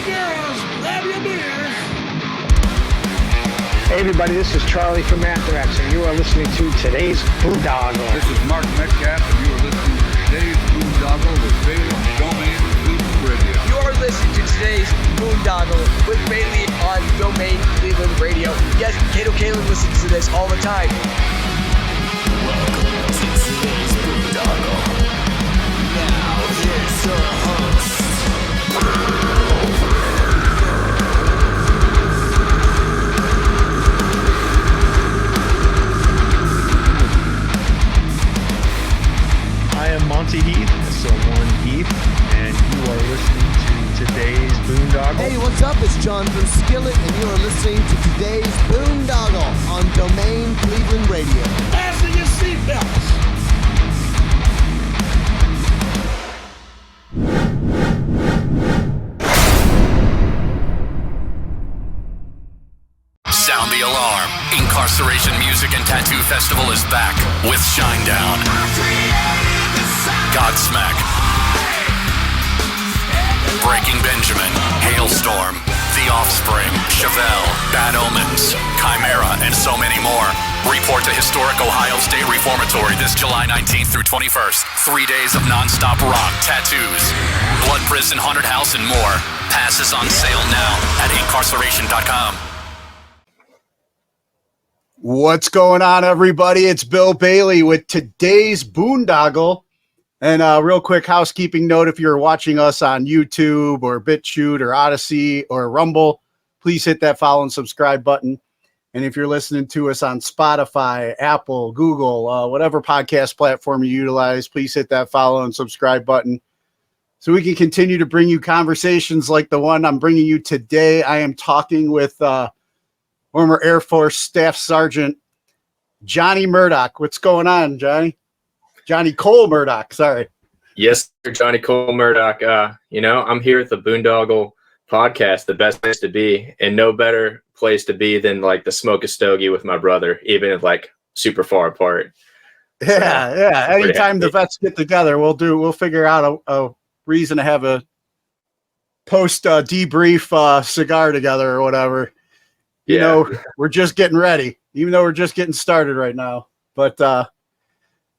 girls, grab your beers. Hey everybody, this is Charlie from Anthrax, and you are listening to today's Boondoggle. This is Mark Metcalf, and you are listening to today's Boondoggle with Bailey on Domain Cleveland Radio. You are listening to today's Boondoggle with Bailey on Domain Cleveland Radio. Yes, Kato Kalin listens to this all the time. Welcome to today's Boondoggle. Now here's your host. I am Monty Heath, so one Heath, and you are listening to today's Boondoggle. Hey, what's up? It's John from Skillet, and you are listening to today's Boondoggle on Domain Cleveland Radio. Fasten your seatbelts. Sound the alarm. Incarceration Music and Tattoo Festival is back with Shinedown, Godsmack, Breaking Benjamin, Hailstorm, The Offspring, Chevelle, Bad Omens, Chimera, and so many more. Report to historic Ohio State Reformatory this July 19th through 21st. 3 days of non-stop rock, tattoos, Blood Prison, Haunted House, and more. Passes on sale now at incarceration.com. What's going on, everybody? It's Bill Bailey with today's Boondoggle. And real quick housekeeping note, if you're watching us on YouTube or BitChute or Odyssey or Rumble, please hit that follow and subscribe button. And if you're listening to us on Spotify, Apple, Google, whatever podcast platform you utilize, please hit that follow and subscribe button so we can continue to bring you conversations like the one I'm bringing you today. I am talking with former Air Force Staff Sergeant Johnny Murdock. What's going on, Johnny? Johnny Cole Murdock, sorry. Yes, sir, Johnny Cole Murdock. I'm here at the Boondoggle podcast, the best place to be, and no better place to be than like the smoke a stogie with my brother, even if like super far apart. Yeah. Anytime the vets get together, we'll figure out a reason to have a post debrief cigar together or whatever. You know, we're just getting ready, even though we're just getting started right now. But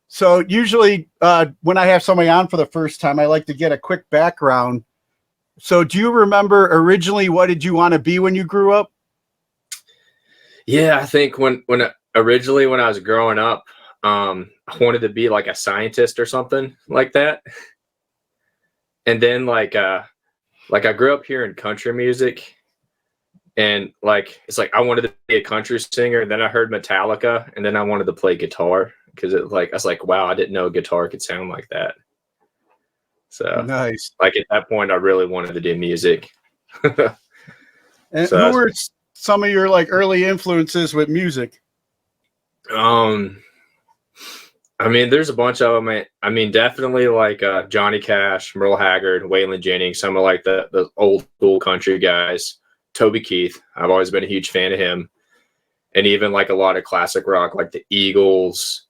so usually when I have somebody on for the first time, I like to get a quick background. So do you remember originally what did you want to be when you grew up? Yeah, I think when originally when I was growing up, I wanted to be like a scientist or something like that. And then like I grew up here in country music. And like, it's like, I wanted to be a country singer. Then I heard Metallica, and then I wanted to play guitar because I was like, wow, I didn't know a guitar could sound like that. So nice. Like at that point, I really wanted to do music. And who were some of your like early influences with music? I mean, there's a bunch of them. I mean, definitely like Johnny Cash, Merle Haggard, Waylon Jennings, some of like the old school country guys. Toby Keith, I've always been a huge fan of him. And even like a lot of classic rock, like the Eagles,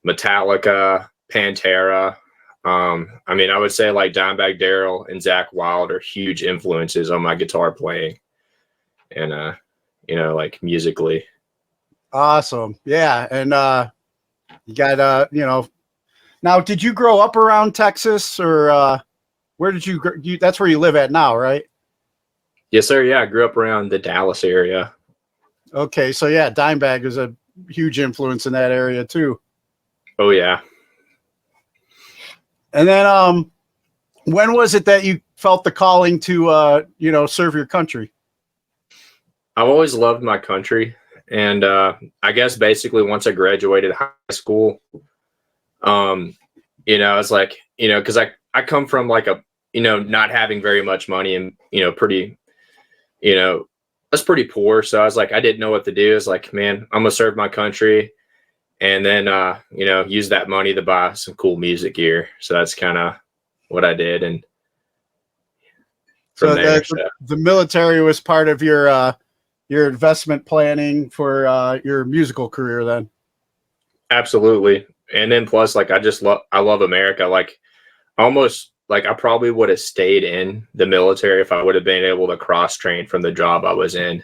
Metallica, Pantera. I mean, I would say like Dimebag Darrell and Zakk Wylde are huge influences on my guitar playing and, like musically. Awesome. Yeah. And you got, now, did you grow up around Texas or where did you that's where you live at now, right? Yes, sir. Yeah, I grew up around the Dallas area. Okay, so yeah, Dimebag is a huge influence in that area too. Oh yeah. And then, when was it that you felt the calling to, serve your country? I've always loved my country, and I guess basically once I graduated high school, it's like because I come from like a not having very much money and pretty. That's pretty poor. So I was like, I didn't know what to do. It's like, man, I'm gonna serve my country, and then use that money to buy some cool music gear. So that's kind of what I did. And from the military was part of your investment planning for your musical career then. Absolutely. And then plus, like, I love America. Like, almost like I probably would have stayed in the military if I would have been able to cross train from the job I was in,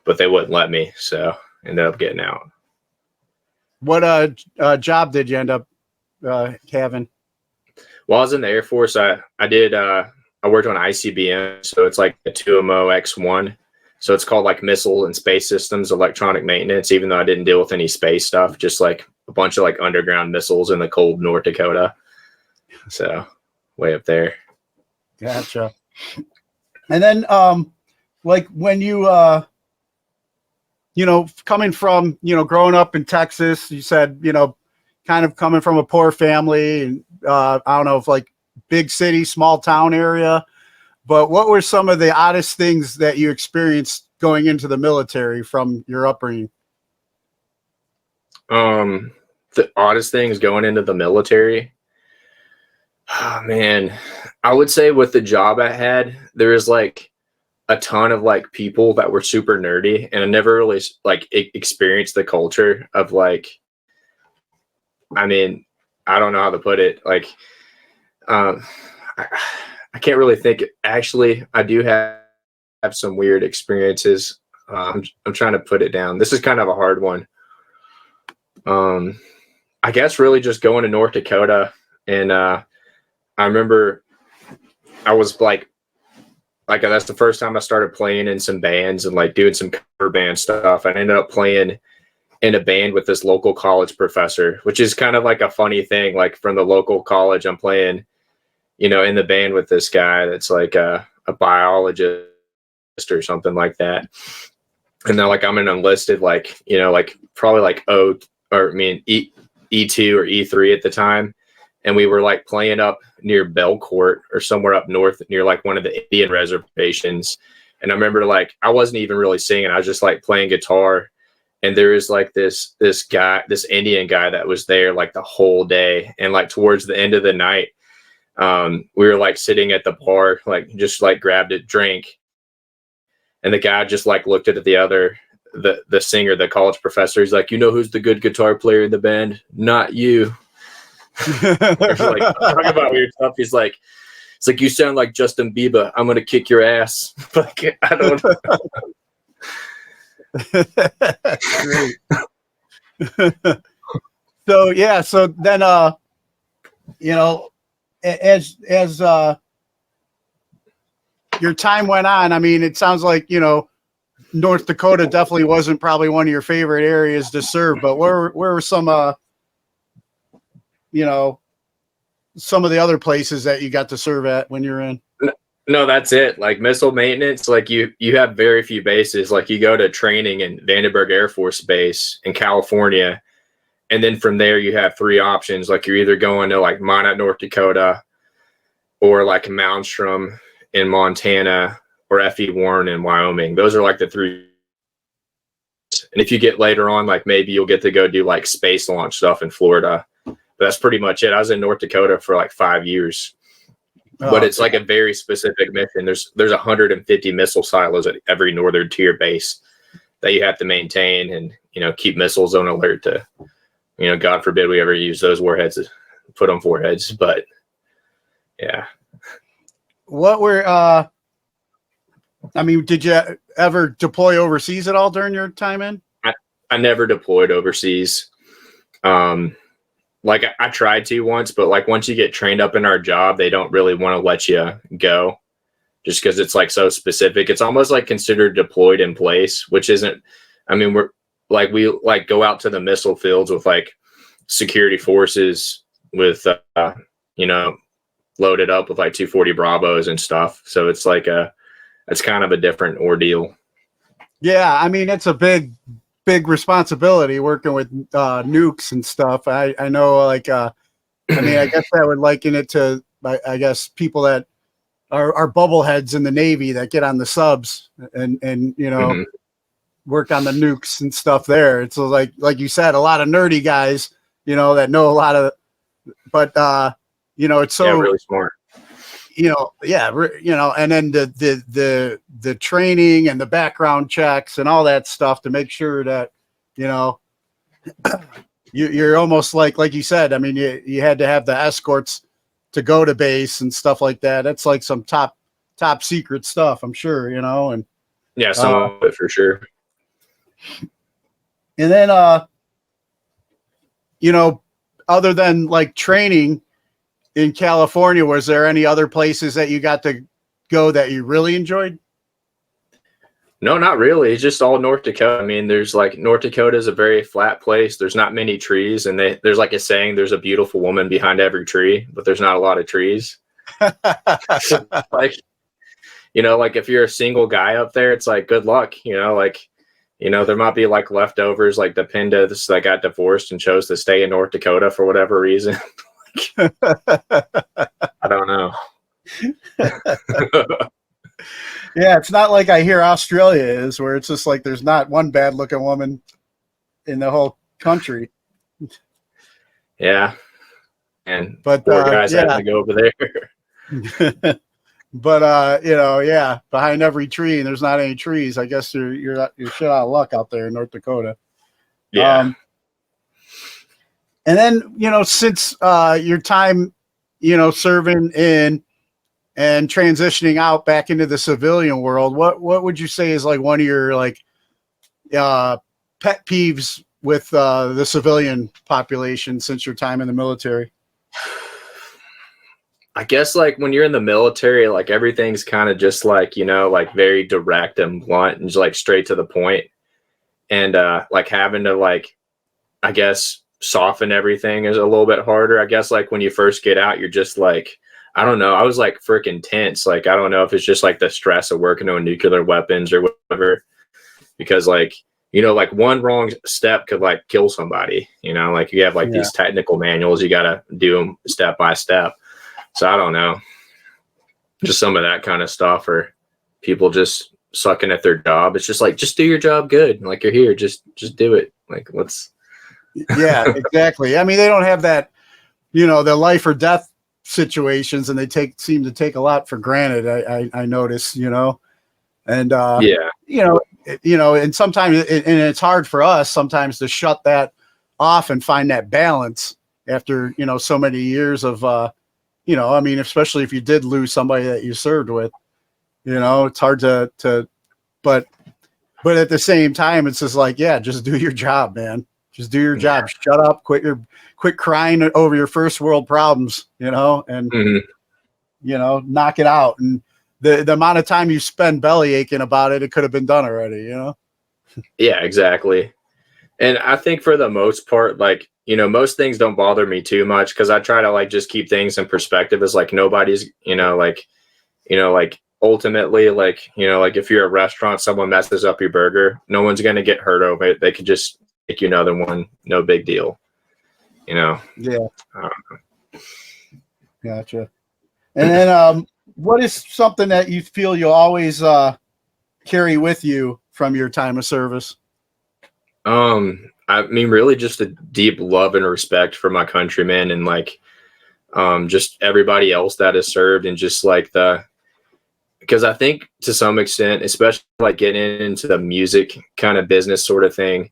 but they wouldn't let me, so ended up getting out. What job did you end up having? While I was in the Air Force, I worked on ICBM, so it's like a 2MO X1. So it's called like Missile and Space Systems Electronic Maintenance, even though I didn't deal with any space stuff, just like a bunch of like underground missiles in the cold North Dakota. So way up there. Gotcha. And then like when you coming from, growing up in Texas, you said, kind of coming from a poor family and I don't know if like big city, small town area, but what were some of the oddest things that you experienced going into the military from your upbringing? The oddest things going into the military. Oh, man, I would say with the job I had, there was like a ton of like people that were super nerdy, and I never really like experienced the culture of like, I mean, I don't know how to put it. Like, I can't really think. Actually, I do have some weird experiences. I'm trying to put it down. This is kind of a hard one. I guess really just going to North Dakota, and I remember I was like that's the first time I started playing in some bands and like doing some cover band stuff. I ended up playing in a band with this local college professor, which is kind of like a funny thing. Like from the local college, I'm playing, in the band with this guy that's like a biologist or something like that. And then like I'm an enlisted, like, like probably like E2 or E3 at the time. And we were like playing up near Belcourt or somewhere up north near like one of the Indian reservations. And I remember like, I wasn't even really singing. I was just like playing guitar. And there was like this Indian guy that was there like the whole day. And like towards the end of the night, we were like sitting at the bar, like just like grabbed a drink. And the guy just like looked at the singer, the college professor. He's like, who's the good guitar player in the band? Not you. Like, talk about weird stuff. It's like, you sound like Justin Bieber. I'm gonna kick your ass. Like, I don't know. Great. So then as your time went on, I mean, it sounds like North Dakota definitely wasn't probably one of your favorite areas to serve, but where were some some of the other places that you got to serve at when you're in? No, that's it. Like missile maintenance, like you have very few bases. Like you go to training in Vandenberg Air Force Base in California, and then from there you have three options. Like you're either going to like Minot, North Dakota, or like Malmstrom in Montana, or F.E. Warren in Wyoming. Those are like the three. And if you get later on, like maybe you'll get to go do like space launch stuff in Florida. But that's pretty much it. I was in North Dakota for like 5 years. But it's like a very specific mission. There's 150 missile silos at every northern tier base that you have to maintain and, keep missiles on alert to, God forbid we ever use those warheads to put on foreheads. But yeah. What were, did you ever deploy overseas at all during your time in? I never deployed overseas. Like I tried to once, but like once you get trained up in our job, they don't really want to let you go just because it's like so specific. It's almost like considered deployed in place, which isn't, we go out to the missile fields with like security forces with, loaded up with like 240 Bravos and stuff. So it's like it's kind of a different ordeal. Yeah. It's a big responsibility working with nukes and stuff. I know, like, I guess I would liken it to, I guess, people that are bubbleheads in the Navy that get on the subs and Mm-hmm. work on the nukes and stuff there. It's like you said, a lot of nerdy guys, that know a lot of, but it's so really smart. And then the training and the background checks and all that stuff to make sure that, you're almost like you said, you had to have the escorts to go to base and stuff like that. That's like some top secret stuff, I'm sure, you know. And yeah, some of it for sure. And then, you know, other than like training in California, was there any other places that you got to go that you really enjoyed? No, not really. It's just all North Dakota. I mean, there's like North Dakota is a very flat place. There's not many trees, and there's like a saying, there's a beautiful woman behind every tree, but there's not a lot of trees. Like, you know, like if you're a single guy up there, it's like good luck, you know, like, you know, there might be like leftovers, like the Pindas that got divorced and chose to stay in North Dakota for whatever reason. I don't know. Yeah, it's not like I hear Australia is, where it's just like there's not one bad looking woman in the whole country. Yeah. And but poor guys had to go over there. But you know, yeah, behind every tree, and there's not any trees. I guess you're shit out of luck out there in North Dakota. Yeah. And then, you know, since your time, you know, serving in and transitioning out back into the civilian world, what would you say is like one of your like pet peeves with the civilian population since your time in the military? I guess like when you're in the military, like everything's kind of just like, you know, like very direct and blunt and just like straight to the point. And like having to like, I guess, soften everything is a little bit harder. I guess like when you first get out, you're just like, I don't know. I was like freaking tense. Like, I don't know if it's just like the stress of working on nuclear weapons or whatever, because like, you know, like one wrong step could like kill somebody, you know, like you have like these technical manuals, you got to do them step by step. So I don't know, just some of that kind of stuff, or people just sucking at their job. It's just like, just do your job good. Like you're here, just do it. Like what's. Yeah, exactly. I mean, they don't have that, you know, the life or death situations, and they seem to take a lot for granted. I notice, you know, and you know, and sometimes, and it's hard for us sometimes to shut that off and find that balance after, you know, so many years of, you know, I mean, especially if you did lose somebody that you served with, you know, it's hard to, but at the same time, it's just like, yeah, just do your job, man. Just do your job. Shut up. Quit crying over your first world problems, you know, and, you know, knock it out. And the amount of time you spend belly aching about it, it could have been done already, you know? Yeah, exactly. And I think for the most part, like, you know, most things don't bother me too much because I try to like just keep things in perspective. As like nobody's, you know, like ultimately, like, you know, like if you're a restaurant, someone messes up your burger, no one's going to get hurt over it. They could just make you another one. No big deal, you know? Yeah. Gotcha. And then what is something that you feel you'll always carry with you from your time of service? I mean, really just a deep love and respect for my countrymen and like, just everybody else that has served, and just like because I think to some extent, especially like getting into the music kind of business sort of thing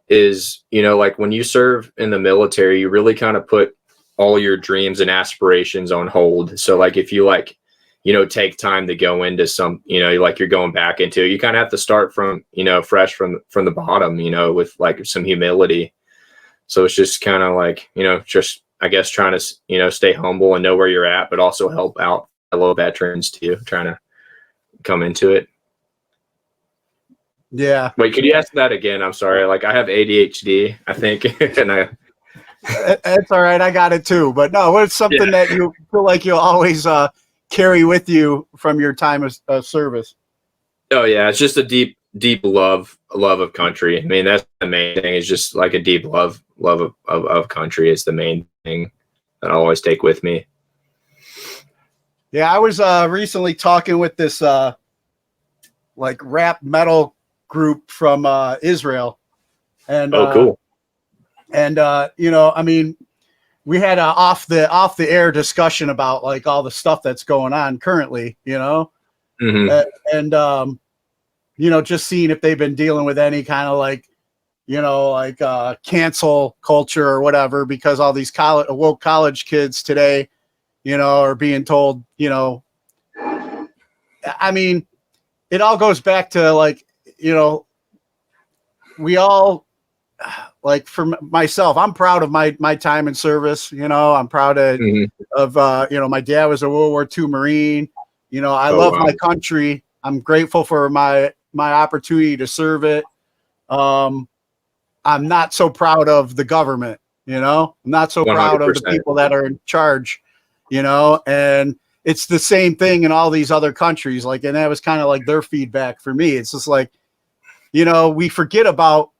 is, you know, like when you serve in the military, you really kind of put all your dreams and aspirations on hold. So like, if you like, you know, take time to go into some, you know, like you're going back into, you kind of have to start from, you know, fresh from the bottom, you know, with like some humility. So it's just kind of like, you know, just, I guess, trying to, you know, stay humble and know where you're at, but also help out fellow veterans too, trying to come into it. Yeah. Wait, could you ask that again? I'm sorry. Like I have ADHD, I think. And That's all right. I got it too. But no, what's something that you feel like you'll always carry with you from your time of service? Oh yeah, it's just a deep love of country. I mean, that's the main thing. Is just like a deep love of country is the main thing that I always take with me. Yeah, I was recently talking with this like rap metal group from Israel, and cool. And you know, I mean, we had a off the air discussion about like all the stuff that's going on currently, you know, and you know, just seeing if they've been dealing with any kind of like, you know, like cancel culture or whatever, because all these woke college kids today, or being told, I mean, it all goes back to like, we all, like for myself, I'm proud of my time in service. I'm proud of, my dad was a World War II Marine. I love my country. I'm grateful for my opportunity to serve it. I'm not so proud of the government, I'm not so proud of the 100%. people that are in charge, and it's the same thing in all these other countries. Like, and that was kind of like their feedback for me. It's just like, we forget about,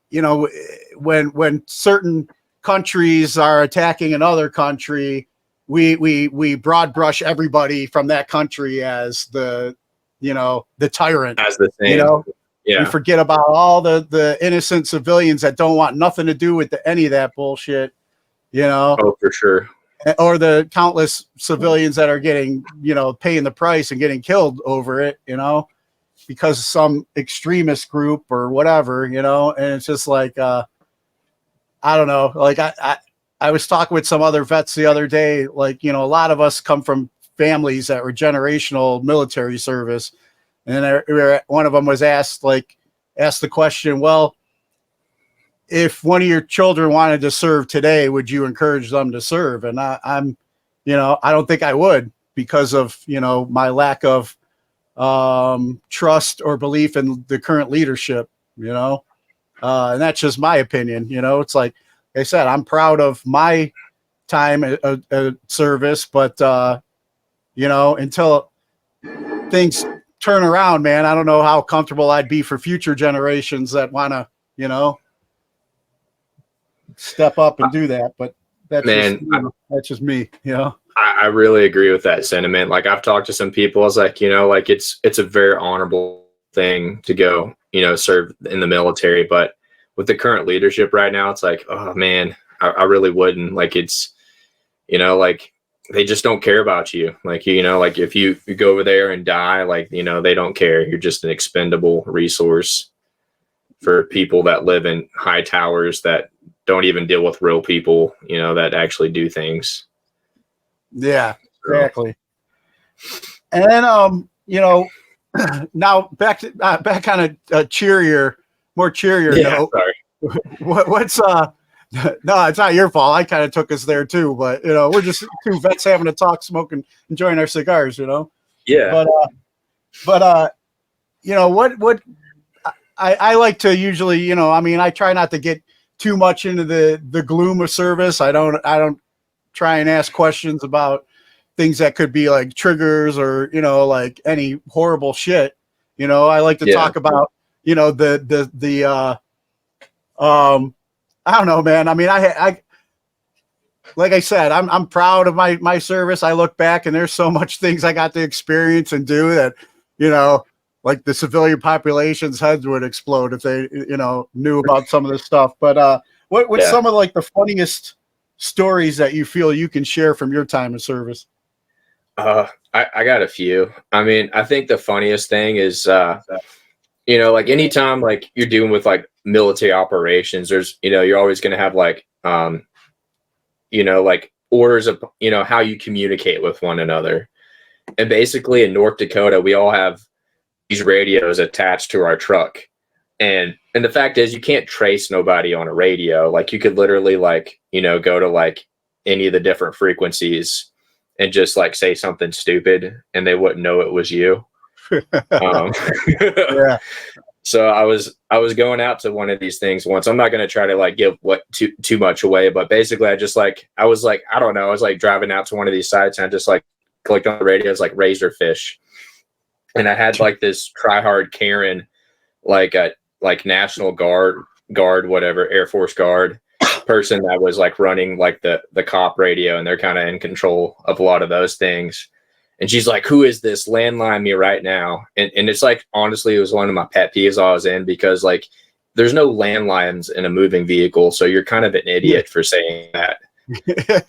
when certain countries are attacking another country, we broad brush everybody from that country as the tyrant, As the same. We forget about all the innocent civilians that don't want nothing to do with any of that bullshit, Oh, for sure. or the countless civilians that are getting, paying the price and getting killed over it, because of some extremist group or whatever, and it's just like, I don't know. Like I was talking with some other vets the other day, like, a lot of us come from families that were generational military service. And one of them was asked the question, well, if one of your children wanted to serve today, would you encourage them to serve? And I'm, I don't think I would, because of, my lack of trust or belief in the current leadership, and that's just my opinion. It's like I said, I'm proud of my time at service, but until things turn around, man, I don't know how comfortable I'd be for future generations that want to, step up and do that. But that's just me, I really agree with that sentiment. Like, I've talked to some people, I was like, like it's a very honorable thing to go, serve in the military. But with the current leadership right now, it's like, oh man, I really wouldn't. Like, it's, like they just don't care about you. Like, like if you go over there and die, like, they don't care. You're just an expendable resource for people that live in high towers that don't even deal with real people, that actually do things. Yeah, exactly. And then, now back on a more cheerier note. Sorry. What's no, it's not your fault. I kind of took us there too, but we're just two vets having a talk, smoking, enjoying our cigars, Yeah. But what I like to usually, I try not to get too much into the gloom of service. I don't try and ask questions about things that could be like triggers or, like any horrible shit. I like to talk about, I don't know, man. I mean, I like I said, I'm proud of my service. I look back and there's so much things I got to experience and do that, like the civilian population's heads would explode if they, knew about some of this stuff. But what's some of like the funniest stories that you feel you can share from your time in service? I got a few. I mean, I think the funniest thing is, like anytime like you're dealing with like military operations, there's, you're always going to have like, like orders of, how you communicate with one another. And basically in North Dakota, we all have these radios attached to our truck. And the fact is you can't trace nobody on a radio. Like you could literally like, go to like any of the different frequencies and just like say something stupid and they wouldn't know it was you. Yeah. So I was going out to one of these things once. I'm not going to try to like give too much away, but basically I was driving out to one of these sites and I just like clicked on the radio. It's like Razorfish. And I had like this try hard Karen, like a National Guard, whatever, Air Force Guard person that was like running like the cop radio, and they're kind of in control of a lot of those things. And she's like, who is this? Landline me right now. And it's like, honestly, it was one of my pet peeves I was in, because like there's no landlines in a moving vehicle. So you're kind of an idiot for saying that.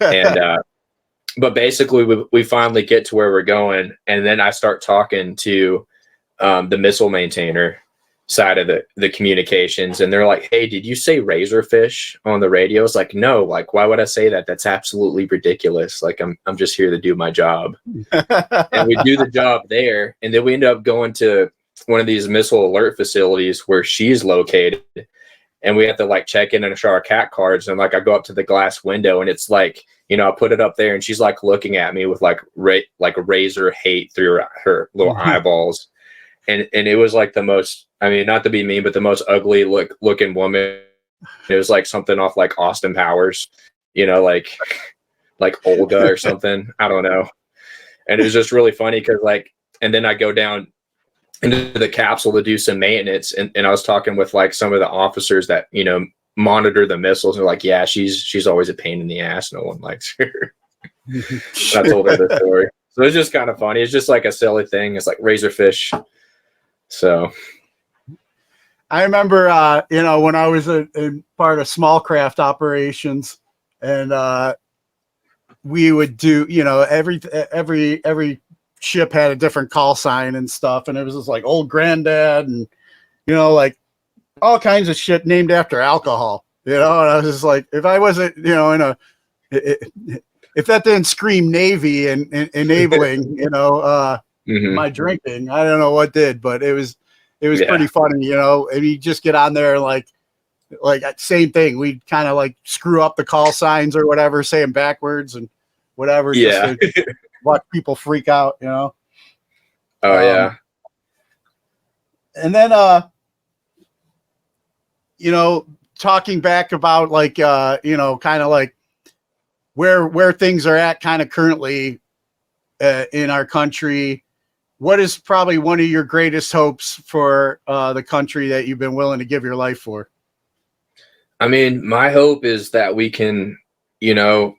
And, but basically we finally get to where we're going. And then I start talking to the missile maintainer. side of the communications, and they're like, hey, did you say razorfish on the radio? It's like, no, like, why would I say that? That's absolutely ridiculous. Like, I'm just here to do my job. And we do the job there, and then we end up going to one of these missile alert facilities where she's located, and we have to like check in and show our cat cards, and like I go up to the glass window, and it's like, you know, I put it up there, and she's like looking at me with like razor hate through her little eyeballs. And it was like the most, I mean, not to be mean, but the most ugly looking woman. It was like something off like Austin Powers, you know, like Olga or something. I don't know. And it was just really funny because like, and then I go down into the capsule to do some maintenance. And I was talking with like some of the officers that, you know, monitor the missiles. And they're like, yeah, she's always a pain in the ass. No one likes her. I told her the story. So it's just kind of funny. It's just like a silly thing. It's like razorfish. So I remember, you know, when I was in part of small craft operations, and we would do, you know, every ship had a different call sign and stuff, and it was just like old granddad, and you know, like all kinds of shit named after alcohol, you know. And I was just like, if I wasn't, you know, if that didn't scream Navy and enabling, you know, my drinking, I don't know what did, but it was pretty funny, you know. And you just get on there like same thing. We'd kind of like screw up the call signs or whatever, say them backwards and whatever. Yeah. Just to watch people freak out, you know. Oh yeah. And then you know, talking back about like you know, kind of like where things are at kind of currently in our country. What is probably one of your greatest hopes for the country that you've been willing to give your life for? I mean, my hope is that we can, you know,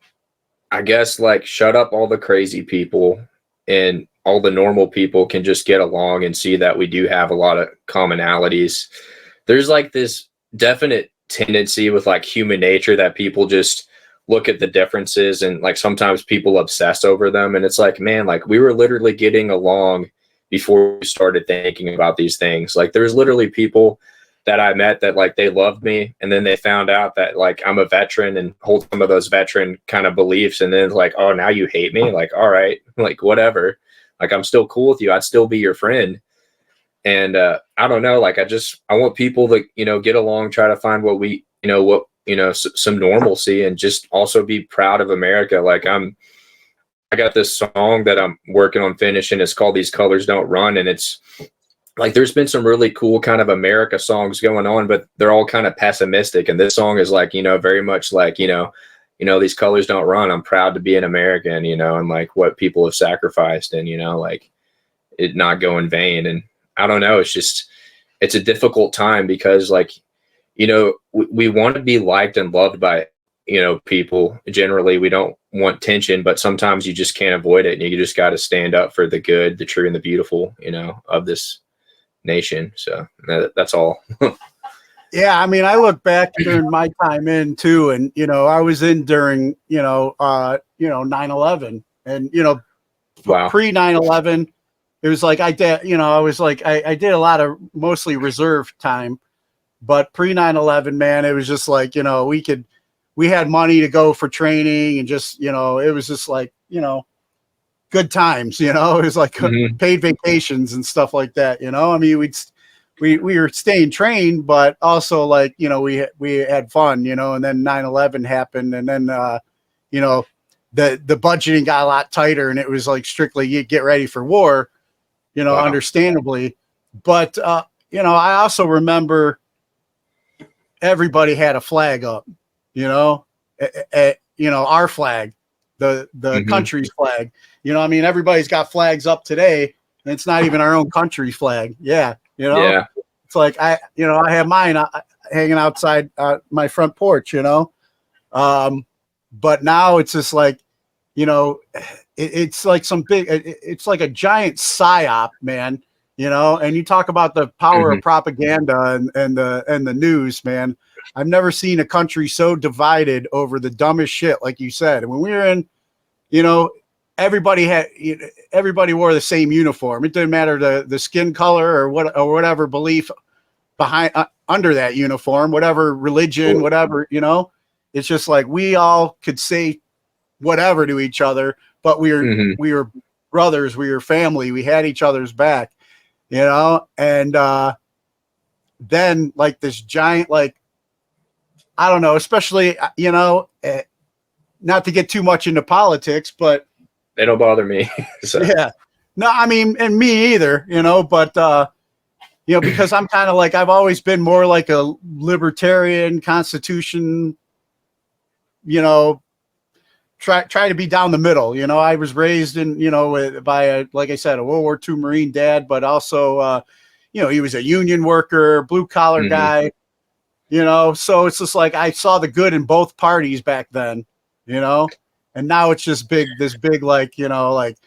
I guess like shut up all the crazy people, and all the normal people can just get along and see that we do have a lot of commonalities. There's like this definite tendency with like human nature that people just look at the differences, and like sometimes people obsess over them. And it's like, man, like we were literally getting along before we started thinking about these things. Like there's literally people that I met that like they loved me, and then they found out that like I'm a veteran and hold some of those veteran kind of beliefs, and then it's like, oh, now you hate me? Like, all right, like whatever. Like I'm still cool with you. I'd still be your friend. And I don't know, like I want people to, you know, get along, try to find what we, you know, some normalcy, and just also be proud of America. Like I got this song that I'm working on finishing. It's called These Colors Don't Run. And it's like, there's been some really cool kind of America songs going on, but they're all kind of pessimistic. And this song is like, you know, very much like, you know, these colors don't run. I'm proud to be an American, you know, and like what people have sacrificed, and, you know, like it not go in vain. And I don't know, it's a difficult time because like, you know, we want to be liked and loved by, you know, people. Generally, we don't want tension, but sometimes you just can't avoid it. And you just got to stand up for the good, the true, and the beautiful, you know, of this nation. So that's all. Yeah. I mean, I look back during my time in too, and, you know, I was in during, 9/11, and, you know, wow. Pre 9/11, it was like, I did a lot of mostly reserve time, but pre 9/11, man, it was just like, you know, we had money to go for training, and just, you know, it was just like, you know, good times, you know. It was like paid vacations and stuff like that, you know. I mean, we were staying trained, but also like, you know, we had fun, you know. And then 9/11 happened, and then you know, the budgeting got a lot tighter, and it was like strictly you get ready for war, you know. Wow. Understandably. But you know, I also remember everybody had a flag up, you know, our flag, the country's flag, you know. I mean, everybody's got flags up today, and it's not even our own country's flag. Yeah. You know, yeah. It's like, I have mine hanging outside my front porch, you know. But now it's just like, you know, it's like it's like a giant psyop, man, you know. And you talk about the power of propaganda and the news, man. I've never seen a country so divided over the dumbest shit, like you said. And when we were in, you know, everybody wore the same uniform. It didn't matter the skin color or whatever belief behind under that uniform, whatever religion, whatever, you know. It's just like we all could say whatever to each other, but we were brothers, we were family, we had each other's back, you know. And then like this giant, like, I don't know, especially, you know, not to get too much into politics, but they don't bother me. So. Yeah, no, I mean, and me either, you know, but you know, because I'm kind of like, I've always been more like a libertarian, Constitution, you know, try to be down the middle. You know, I was raised in, you know, by a, like I said, a World War II Marine dad, but also, you know, he was a union worker, blue collar guy, you know, so it's just like, I saw the good in both parties back then, you know, and now it's just this big, like, you know, like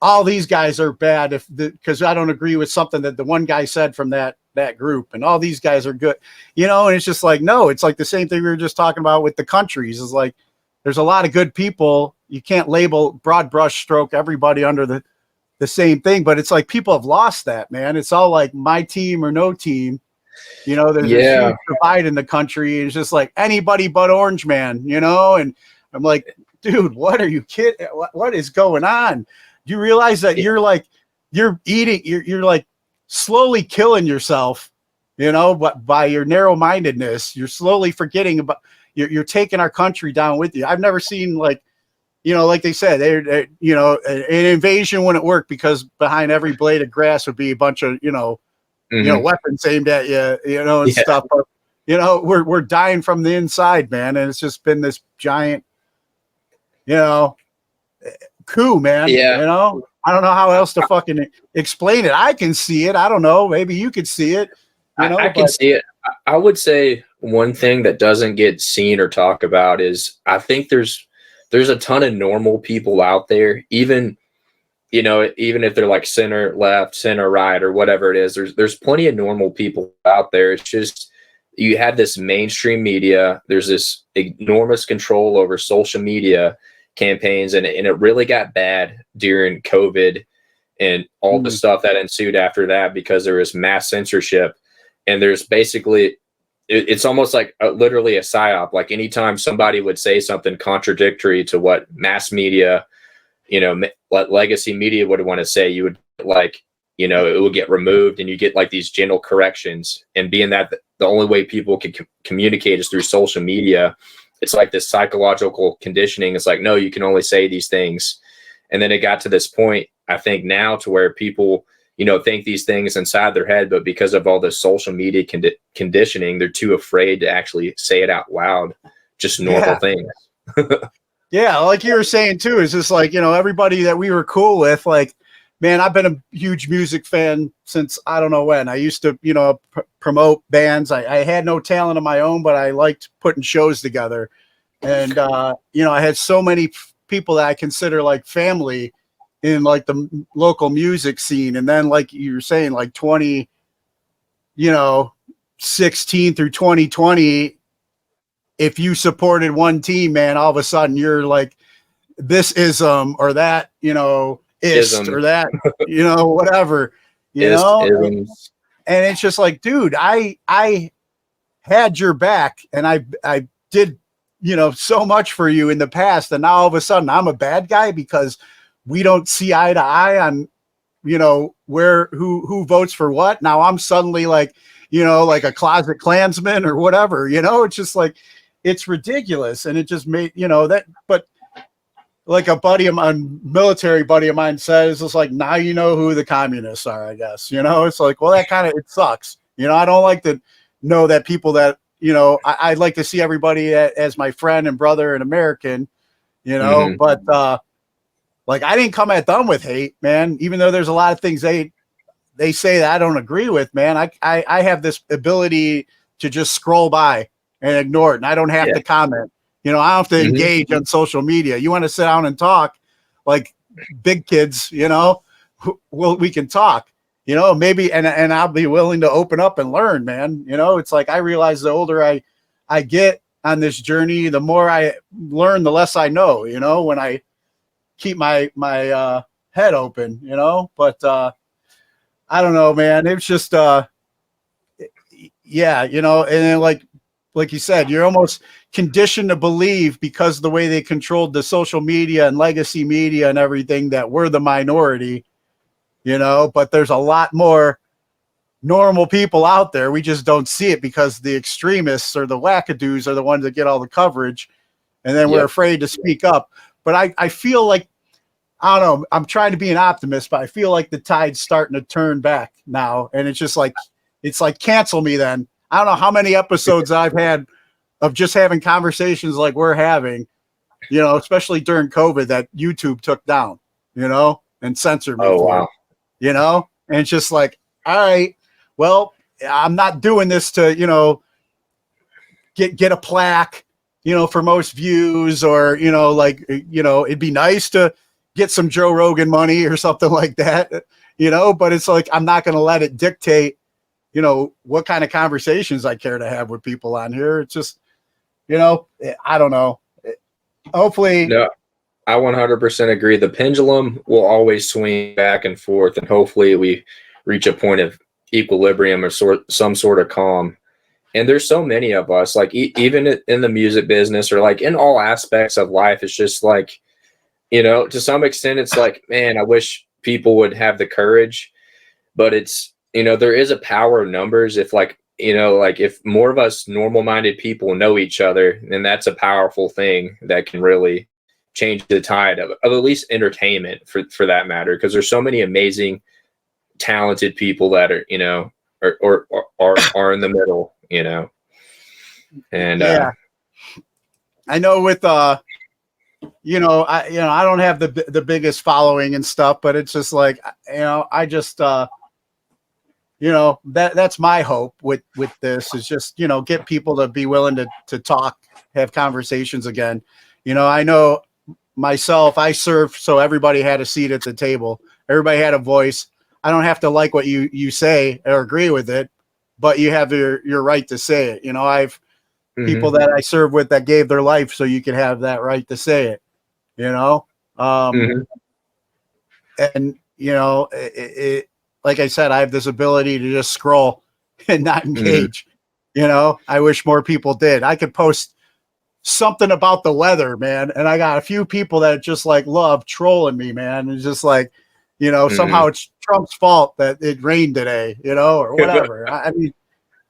all these guys are bad because I don't agree with something that the one guy said from that group, and all these guys are good, you know. And it's just like, no, it's like the same thing we were just talking about with the countries. Is like, there's a lot of good people. You can't label broad brush stroke everybody under the same thing, but it's like people have lost that, man. It's all like my team or no team, you know. There's a huge divide in the country. It's just like anybody but Orange Man, you know. And I'm like, dude, what are you kidding? What is going on? Do you realize that you're like you're like slowly killing yourself, you know, but by your narrow-mindedness, you're slowly forgetting about you're taking our country down with you. I've never seen, like, you know, like they said, they you know, an invasion wouldn't work because behind every blade of grass would be a bunch of, you know, weapons aimed at you, you know, and stuff. But, you know, we're dying from the inside, man, and it's just been this giant, you know, coup, man. You know, I don't know how else to fucking explain it. I can see it. I don't know. Maybe you could see it. You know, I can see it. I would say one thing that doesn't get seen or talked about is I think there's a ton of normal people out there, even, you know, even if they're like center left, center right, or whatever it is. There's plenty of normal people out there. It's just you have this mainstream media. There's this enormous control over social media campaigns, and it really got bad during COVID and all the stuff that ensued after that, because there was mass censorship, and there's basically it's almost like literally a psyop. Like anytime somebody would say something contradictory to what mass media, you know, what legacy media would want to say, you would, like, you know, it would get removed, and you get like these gentle corrections. And being that the only way people can communicate is through social media, it's like this psychological conditioning. It's like, no, you can only say these things. And then it got to this point, I think now, to where people, you know, think these things inside their head, but because of all this social media conditioning, they're too afraid to actually say it out loud, just normal things. Yeah, like you were saying too, is just like, you know, everybody that we were cool with, like, man, I've been a huge music fan since I don't know when. I used to, you know, promote bands. I had no talent of my own, but I liked putting shows together. And, you know, I had so many people that I consider like family in like the local music scene. And then, like you were saying, like 16 through 2020, if you supported one team, man, all of a sudden you're like this ism or that, you know, ist or that, you know, whatever, you know. And it's just like, dude, I had your back, and I did, you know, so much for you in the past, and now all of a sudden I'm a bad guy because we don't see eye to eye on, you know, who votes for what. Now I'm suddenly like, you know, like a closet Klansman or whatever, you know. It's just like, it's ridiculous. And it just made, you know, that, but like a military buddy of mine says, it's like, now you know who the communists are, I guess, you know. It's like, well, that kind of, it sucks. You know, I don't like to know that people that, you know, I'd like to see everybody as my friend and brother and American, you know, but like, I didn't come at them with hate, man, even though there's a lot of things they say that I don't agree with, man. I have this ability to just scroll by and ignore it, and I don't have to comment. You know, I don't have to engage on social media. You want to sit down and talk like big kids, you know, we can talk, you know, maybe, and I'll be willing to open up and learn, man. You know, it's like, I realize the older I get on this journey, the more I learn, the less I know, you know, when I keep my head open, you know. But I don't know, man. It's just, yeah, and then like you said, you're almost conditioned to believe because of the way they controlled the social media and legacy media and everything that we're the minority, but there's a lot more normal people out there. We just don't see it because the extremists or the wackadoos are the ones that get all the coverage. And then we're afraid to speak up. But I feel like, I don't know, I'm trying to be an optimist, but I feel like the tide's starting to turn back now. And it's just like, cancel me then. I don't know how many episodes I've had of just having conversations like we're having, especially during COVID that YouTube took down, and censored me for it, and it's just like, all right, well, I'm not doing this to, get a plaque, for most views or, it'd be nice to get some Joe Rogan money or something like that, but it's like, I'm not going to let it dictate, what kind of conversations I care to have with people on here. It's just, I don't know. Hopefully. No, I 100% agree. The pendulum will always swing back and forth, and hopefully we reach a point of equilibrium or some sort of calm. And there's so many of us, like even in the music business or like in all aspects of life, it's just like, to some extent, it's like, man, I wish people would have the courage, but it's, there is a power of numbers. If if more of us normal minded people know each other, then that's a powerful thing that can really change the tide of at least entertainment for that matter. Cause there's so many amazing, talented people that are, are in the middle, and, I know with, I don't have the biggest following and stuff, but it's just like, I just, that's my hope with this is just, get people to be willing to talk, have conversations again. I know myself, I served, so everybody had a seat at the table. Everybody had a voice. I don't have to like what you say or agree with it, but you have your right to say it. I've people that I served with that gave their life so you can have that right to say it, and, like I said, I have this ability to just scroll and not engage. I wish more people did. I could post something about the weather, man, and I got a few people that just like love trolling me, man. It's just like, somehow it's Trump's fault that it rained today, or whatever. I mean,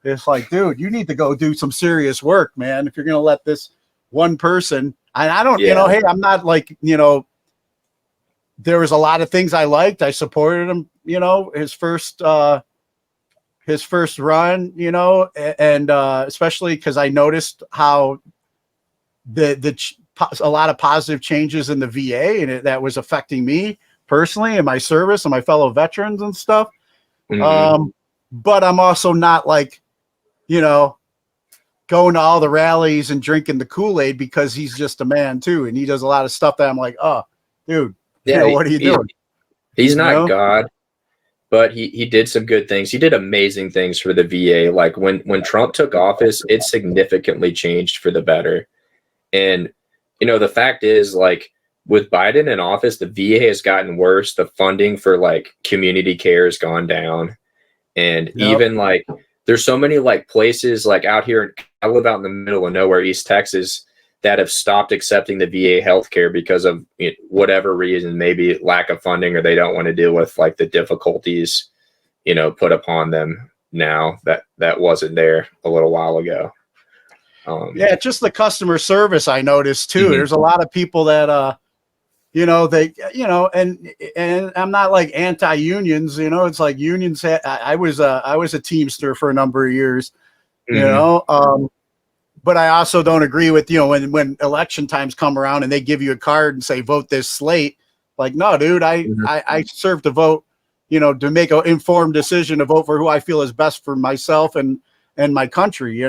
it's like, dude, you need to go do some serious work, man. If you're gonna let this one person, I don't, hey, I'm not like, there was a lot of things I liked. I supported him, his first run, and especially because I noticed how a lot of positive changes in the VA, and that was affecting me personally and my service and my fellow veterans and stuff. But I'm also not like, going to all the rallies and drinking the Kool-Aid because he's just a man too, and he does a lot of stuff that I'm like, oh, dude. Yeah, what are you doing? He's not God, but he did some good things. He did amazing things for the VA. Like when Trump took office, it significantly changed for the better. And, the fact is, like, with Biden in office, the VA has gotten worse. The funding for, like, community care has gone down. And even, like, there's so many, like, places, like, out here. I live out in the middle of nowhere, East Texas, that have stopped accepting the VA healthcare because of whatever reason, maybe lack of funding, or they don't want to deal with like the difficulties, put upon them now that wasn't there a little while ago. Just the customer service I noticed too. There's a lot of people that, and I'm not like anti-unions, it's like unions. I was a Teamster for a number of years, but I also don't agree with, when election times come around and they give you a card and say, vote this slate. Like, no, dude, I serve to vote, to make an informed decision to vote for who I feel is best for myself and my country,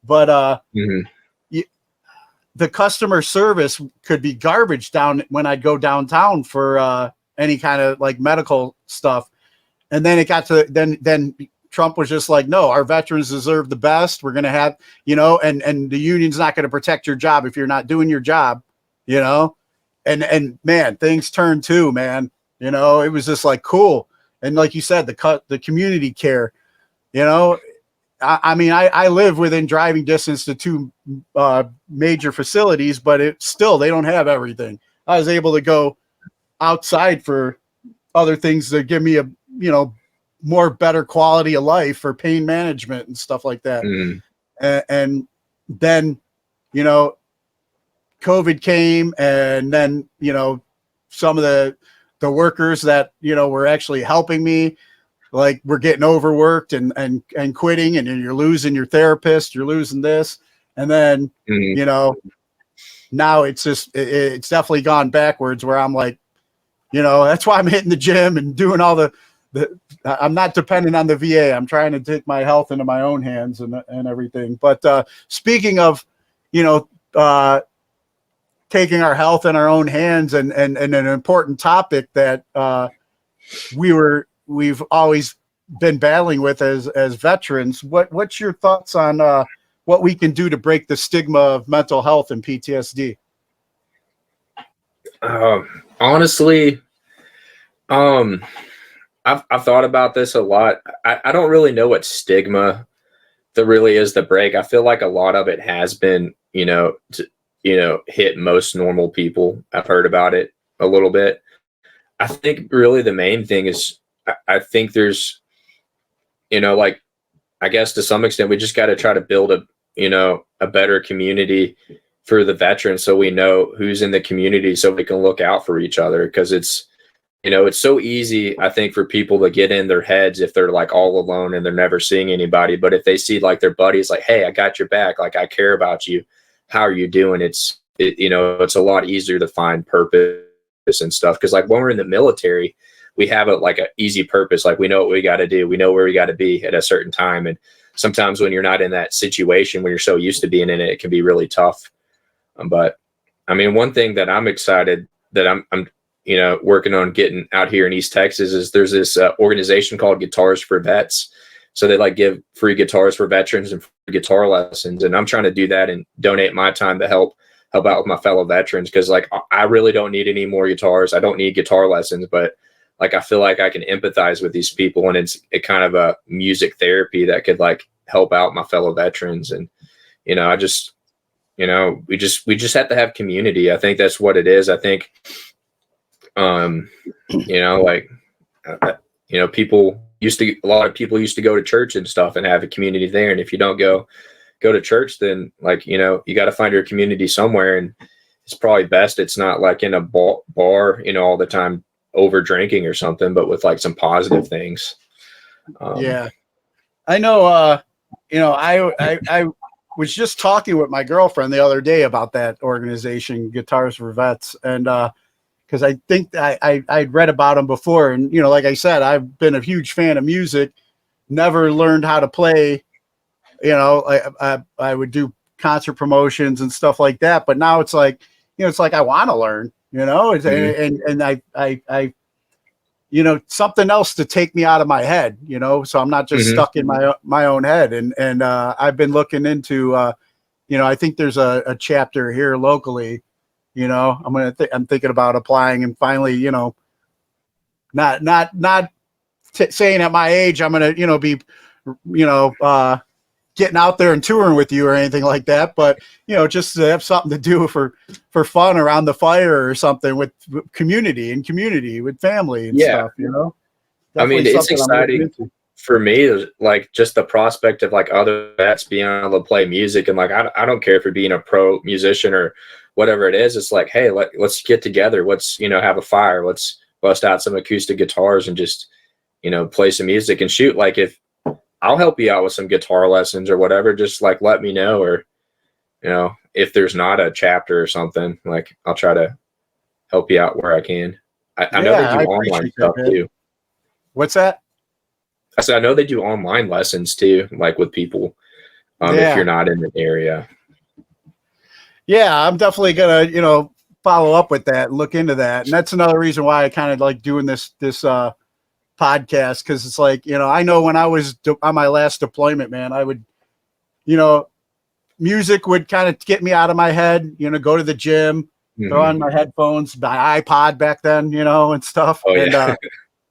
but the customer service could be garbage down when I'd go downtown for any kind of like medical stuff. And then it got to then Trump was just like, no, our veterans deserve the best. We're going to have, and the union's not going to protect your job if you're not doing your job, and man, things turned too, man, it was just like, cool. And like you said, the community care, I mean, I live within driving distance to two major facilities, but they don't have everything. I was able to go outside for other things that give me a, more better quality of life for pain management and stuff like that. And then, COVID came, and then, some of the workers that, were actually helping me, like, we're getting overworked and quitting, and you're losing your therapist, you're losing this. And then, now it's just, it's definitely gone backwards, where I'm like, that's why I'm hitting the gym and doing all I'm not dependent on the VA. I'm trying to take my health into my own hands and everything. But speaking of, taking our health in our own hands, and an important topic that we've always been battling with as veterans. What's your thoughts on what we can do to break the stigma of mental health and PTSD? Honestly, I've thought about this a lot. I don't really know what stigma there really is to break. I feel like a lot of it has been, hit most normal people. I've heard about it a little bit. I think really the main thing is, I think there's, like, I guess to some extent, we just got to try to build a better community for the veterans, so we know who's in the community, so we can look out for each other. Because it's, it's so easy, I think, for people to get in their heads if they're like all alone and they're never seeing anybody. But if they see like their buddies, like, hey, I got your back, like, I care about you, how are you doing? It's a lot easier to find purpose and stuff. Because like when we're in the military, we have like an easy purpose. Like, we know what we got to do. We know where we got to be at a certain time. And sometimes when you're not in that situation, when you're so used to being in it, it can be really tough. But I mean, one thing that I'm excited that I'm working on getting out here in East Texas is there's this organization called Guitars for Vets. So they like give free guitars for veterans and free guitar lessons. And I'm trying to do that and donate my time to help out with my fellow veterans. Cause like, I really don't need any more guitars. I don't need guitar lessons, but like, I feel like I can empathize with these people, and it's kind of a music therapy that could like help out my fellow veterans. And, I just, we just have to have community. I think that's what it is. I think, a lot of people used to go to church and stuff and have a community there. And if you don't go to church, then like, you got to find your community somewhere. And it's probably best it's not like in a bar, all the time over drinking or something, but with like some positive things. Yeah, I know. I was just talking with my girlfriend the other day about that organization, Guitars for Vets. And, because I think I'd read about them before. And, like I said, I've been a huge fan of music, never learned how to play. I would do concert promotions and stuff like that. But now it's like, it's like I want to learn, and I something else to take me out of my head, so I'm not just stuck in my own head. And I've been looking into, I think there's a chapter here locally. I'm thinking about applying and finally, not saying at my age I'm gonna, be, getting out there and touring with you or anything like that, but just to have something to do for fun around the fire or something with community with family and stuff. I mean, it's exciting for me, like just the prospect of like other vets being able to play music, and like I don't care if you're being a pro musician or whatever it is. It's like, hey, let's get together. Let's have a fire. Let's bust out some acoustic guitars and just play some music and shoot. Like, if I'll help you out with some guitar lessons or whatever, just like let me know. Or if there's not a chapter or something, like I'll try to help you out where I can. I know they do online stuff too. What's that? I said, I know they do online lessons too, like with people, if you're not in the area. Yeah, I'm definitely gonna, follow up with that, look into that. And that's another reason why I kind of like doing this podcast. Cause it's like, I know when I was on my last deployment, man, I would, music would kind of get me out of my head, go to the gym, throw on my headphones, my iPod back then, and stuff.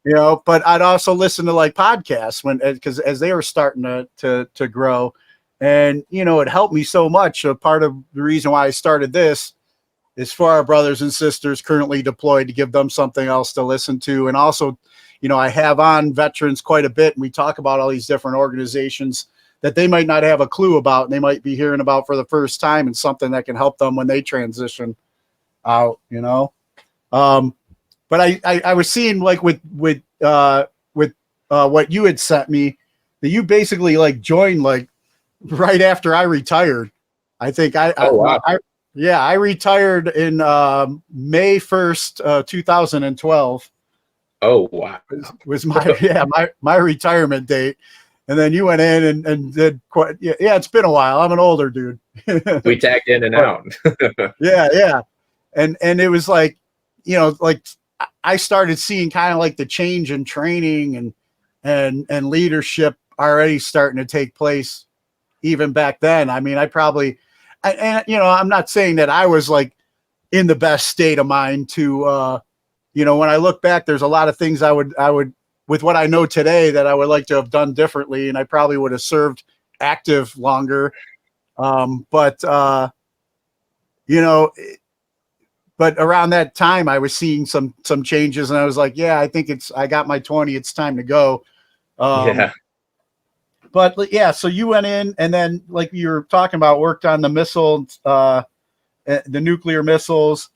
you know, but I'd also listen to like podcasts because as they were starting to grow, and, you know, it helped me so much. A part of the reason why I started this is for our brothers and sisters currently deployed, to give them something else to listen to. And also, you know, I have on veterans quite a bit, and we talk about all these different organizations that they might not have a clue about, and they might be hearing about for the first time, and something that can help them when they transition out, you know. But I was seeing like with what you had sent me, that you basically like joined like right after I retired. I think I retired in May 1st, 2012. Oh wow. Was my retirement date. And then you went in and did quite, yeah, it's been a while. I'm an older dude. We tagged in and out. Yeah. And it was like, you know, like I started seeing kind of like the change in training and leadership already starting to take place even back then. I mean, and you know, I'm not saying that I was like in the best state of mind to, you know, when I look back, there's a lot of things I would, with what I know today, that I would like to have done differently. And I probably would have served active longer. But you know, but around that time I was seeing some changes, and I was like, yeah, I think I got my 20, it's time to go. Yeah. But yeah, so you went in, and then like you were talking about, worked on the missiles, the nuclear missiles,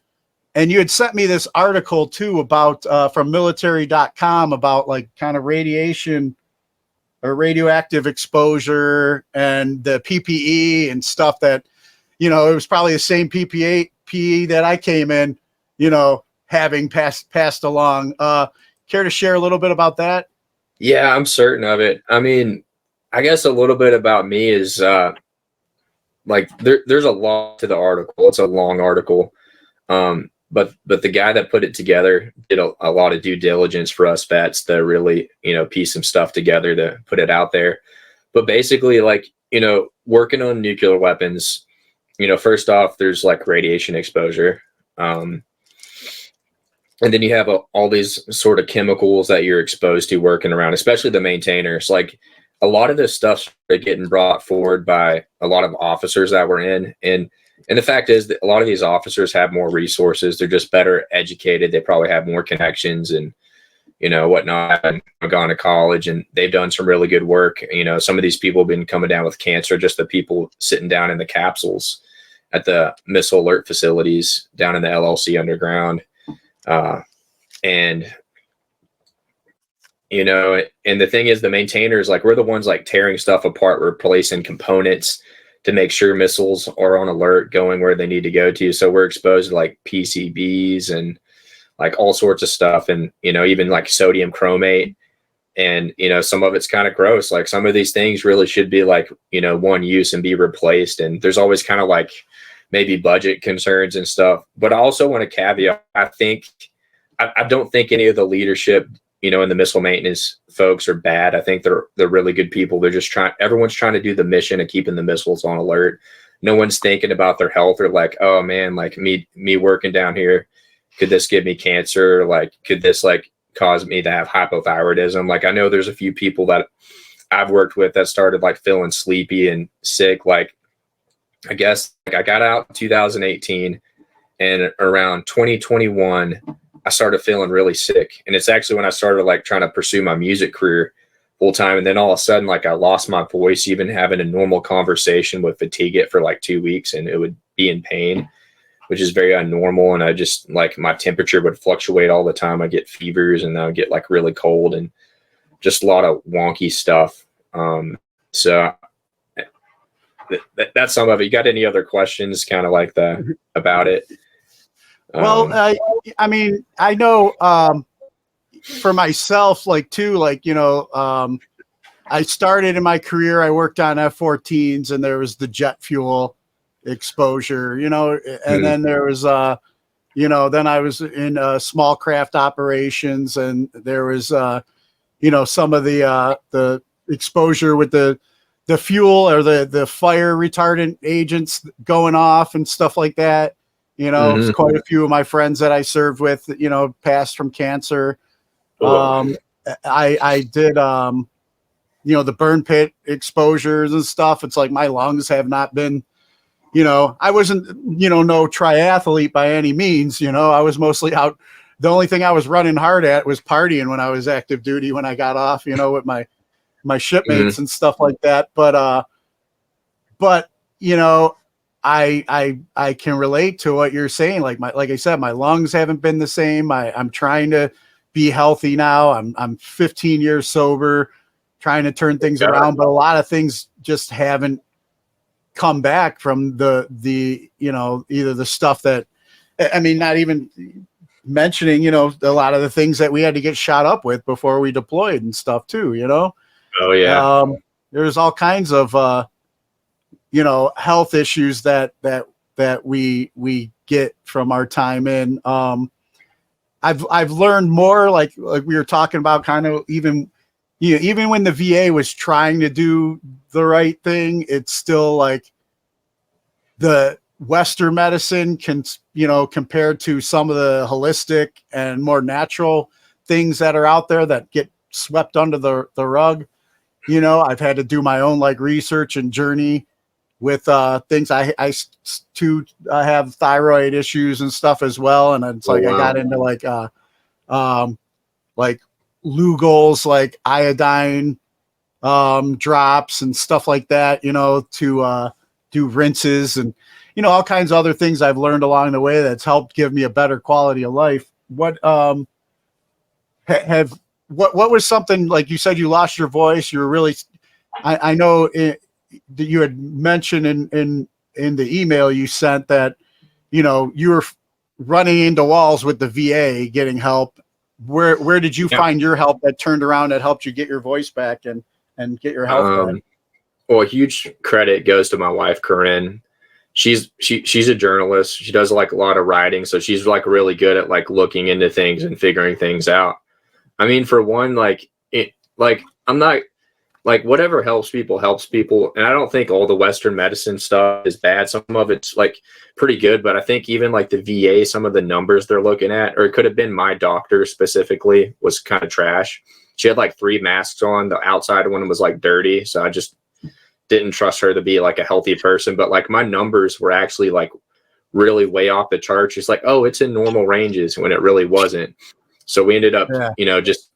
and you had sent me this article too about from military.com about like kind of radiation or radioactive exposure and the PPE and stuff that, you know, it was probably the same PPE that I came in, you know, having passed along. Care to share a little bit about that? Yeah, I'm certain of it. I mean, I guess a little bit about me is like there's a lot to the article. It's a long article. But the guy that put it together did a lot of due diligence for us vets to really, you know, piece some stuff together to put it out there. But basically, like, you know, working on nuclear weapons, you know, first off, there's like radiation exposure. And then you have all these sort of chemicals that you're exposed to working around, especially the maintainers. Like a lot of this stuff started getting brought forward by a lot of officers that were in. And the fact is that a lot of these officers have more resources. They're just better educated. They probably have more connections and, you know, whatnot. I've gone to college and they've done some really good work. You know, some of these people have been coming down with cancer, just the people sitting down in the capsules at the missile alert facilities down in the LLC underground. And, you know, and the thing is, the maintainers, like, we're the ones like tearing stuff apart, replacing components to make sure missiles are on alert, going where they need to go to. So we're exposed to like PCBs and like all sorts of stuff. And, you know, even like sodium chromate, and, you know, some of it's kind of gross. Like some of these things really should be like, you know, one use and be replaced. And there's always kind of like maybe budget concerns and stuff. But I also want to caveat, I don't think any of the leadership, you know, in the missile maintenance folks are bad. I think they're really good people. They're just everyone's trying to do the mission of keeping the missiles on alert. No one's thinking about their health or like, oh man, like me working down here, could this give me cancer? Like, could this like cause me to have hypothyroidism? Like, I know there's a few people that I've worked with that started like feeling sleepy and sick. Like, I guess like I got out in 2018, and around 2021, I started feeling really sick. And it's actually when I started like trying to pursue my music career full time. And then all of a sudden, like I lost my voice, even having a normal conversation would fatigue it for like 2 weeks, and it would be in pain, which is very unnormal. And I just like my temperature would fluctuate all the time. I get fevers, and I would get like really cold, and just a lot of wonky stuff. So that's some of it. You got any other questions kind of like that about it? Well, I mean, I know for myself, like too, like, you know, I started in my career, I worked on F-14s, and there was the jet fuel exposure, you know, and then there was, you know, then I was in small craft operations, and there was, you know, some of the exposure with the fuel or the fire retardant agents going off and stuff like that. You know, quite a few of my friends that I served with, you know, passed from cancer. I did, the burn pit exposures and stuff. It's like my lungs have not been, I wasn't, no triathlete by any means. I was mostly out. The only thing I was running hard at was partying when I was active duty, when I got off, with my shipmates and stuff like that. But I can relate to what you're saying. Like I said, my lungs haven't been the same. I'm trying to be healthy now. I'm 15 years sober, trying to turn things around, but a lot of things just haven't come back from the either the stuff that, not even mentioning, a lot of the things that we had to get shot up with before we deployed and stuff too, Oh yeah. There's all kinds of, health issues that we get from our time in. I've learned more, like we were talking about, kind of even when the VA was trying to do the right thing, it's still like the Western medicine compared to some of the holistic and more natural things that are out there that get swept under the rug. I've had to do my own research and journey with things. I have thyroid issues and stuff as well. And it's I got into Lugol's, iodine drops and stuff like that, to do rinses and, all kinds of other things I've learned along the way that's helped give me a better quality of life. What was something, like you said, you lost your voice. You were really, I know that you had mentioned in the email you sent that, you were running into walls with the VA getting help. Where did you find your help that turned around, that helped you get your voice back and get your health back? Well, huge credit goes to my wife, Corinne. She's a journalist. She does a lot of writing. So she's really good at looking into things and figuring things out. For one, I'm not whatever helps people. And I don't think all the Western medicine stuff is bad. Some of it's pretty good, but I think even the VA, some of the numbers they're looking at, or it could have been my doctor specifically, was kind of trash. She had 3 masks on. The outside one was dirty. So I just didn't trust her to be a healthy person. But my numbers were actually really way off the charts. She's oh, it's in normal ranges, when it really wasn't. So we ended up, just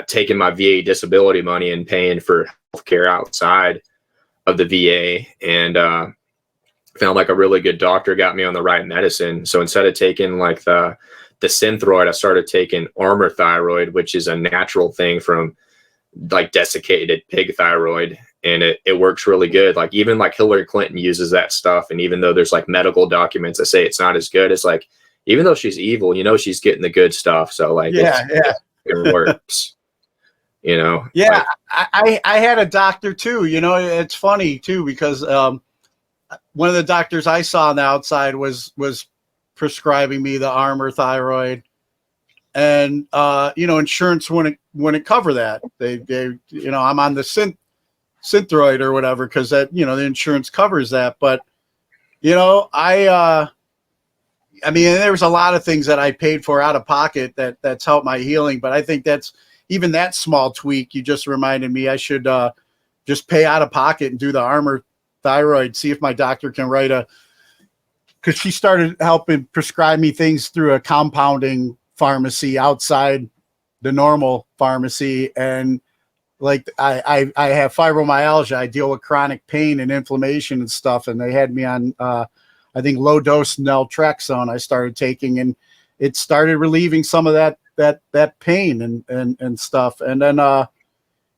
taking my VA disability money and paying for healthcare outside of the VA, and found a really good doctor, got me on the right medicine. So instead of taking the Synthroid, I started taking Armor Thyroid, which is a natural thing from desiccated pig thyroid. And it works really good. Even Hillary Clinton uses that stuff. And even though there's medical documents that say it's not as good, it's even though she's evil, she's getting the good stuff. So it works, Yeah. I had a doctor too, it's funny too, because one of the doctors I saw on the outside was prescribing me the Armor Thyroid, and insurance wouldn't cover that. They I'm on the Synthroid or whatever, because that, the insurance covers that. But there was a lot of things that I paid for out of pocket that's helped my healing. But I think that's even that small tweak you just reminded me I should just pay out of pocket and do the Armor Thyroid, see if my doctor can write because she started helping prescribe me things through a compounding pharmacy outside the normal pharmacy. And I have fibromyalgia. I deal with chronic pain and inflammation and stuff. And they had me on, I think, low dose naltrexone I started taking, and it started relieving some of that pain and stuff. And then, I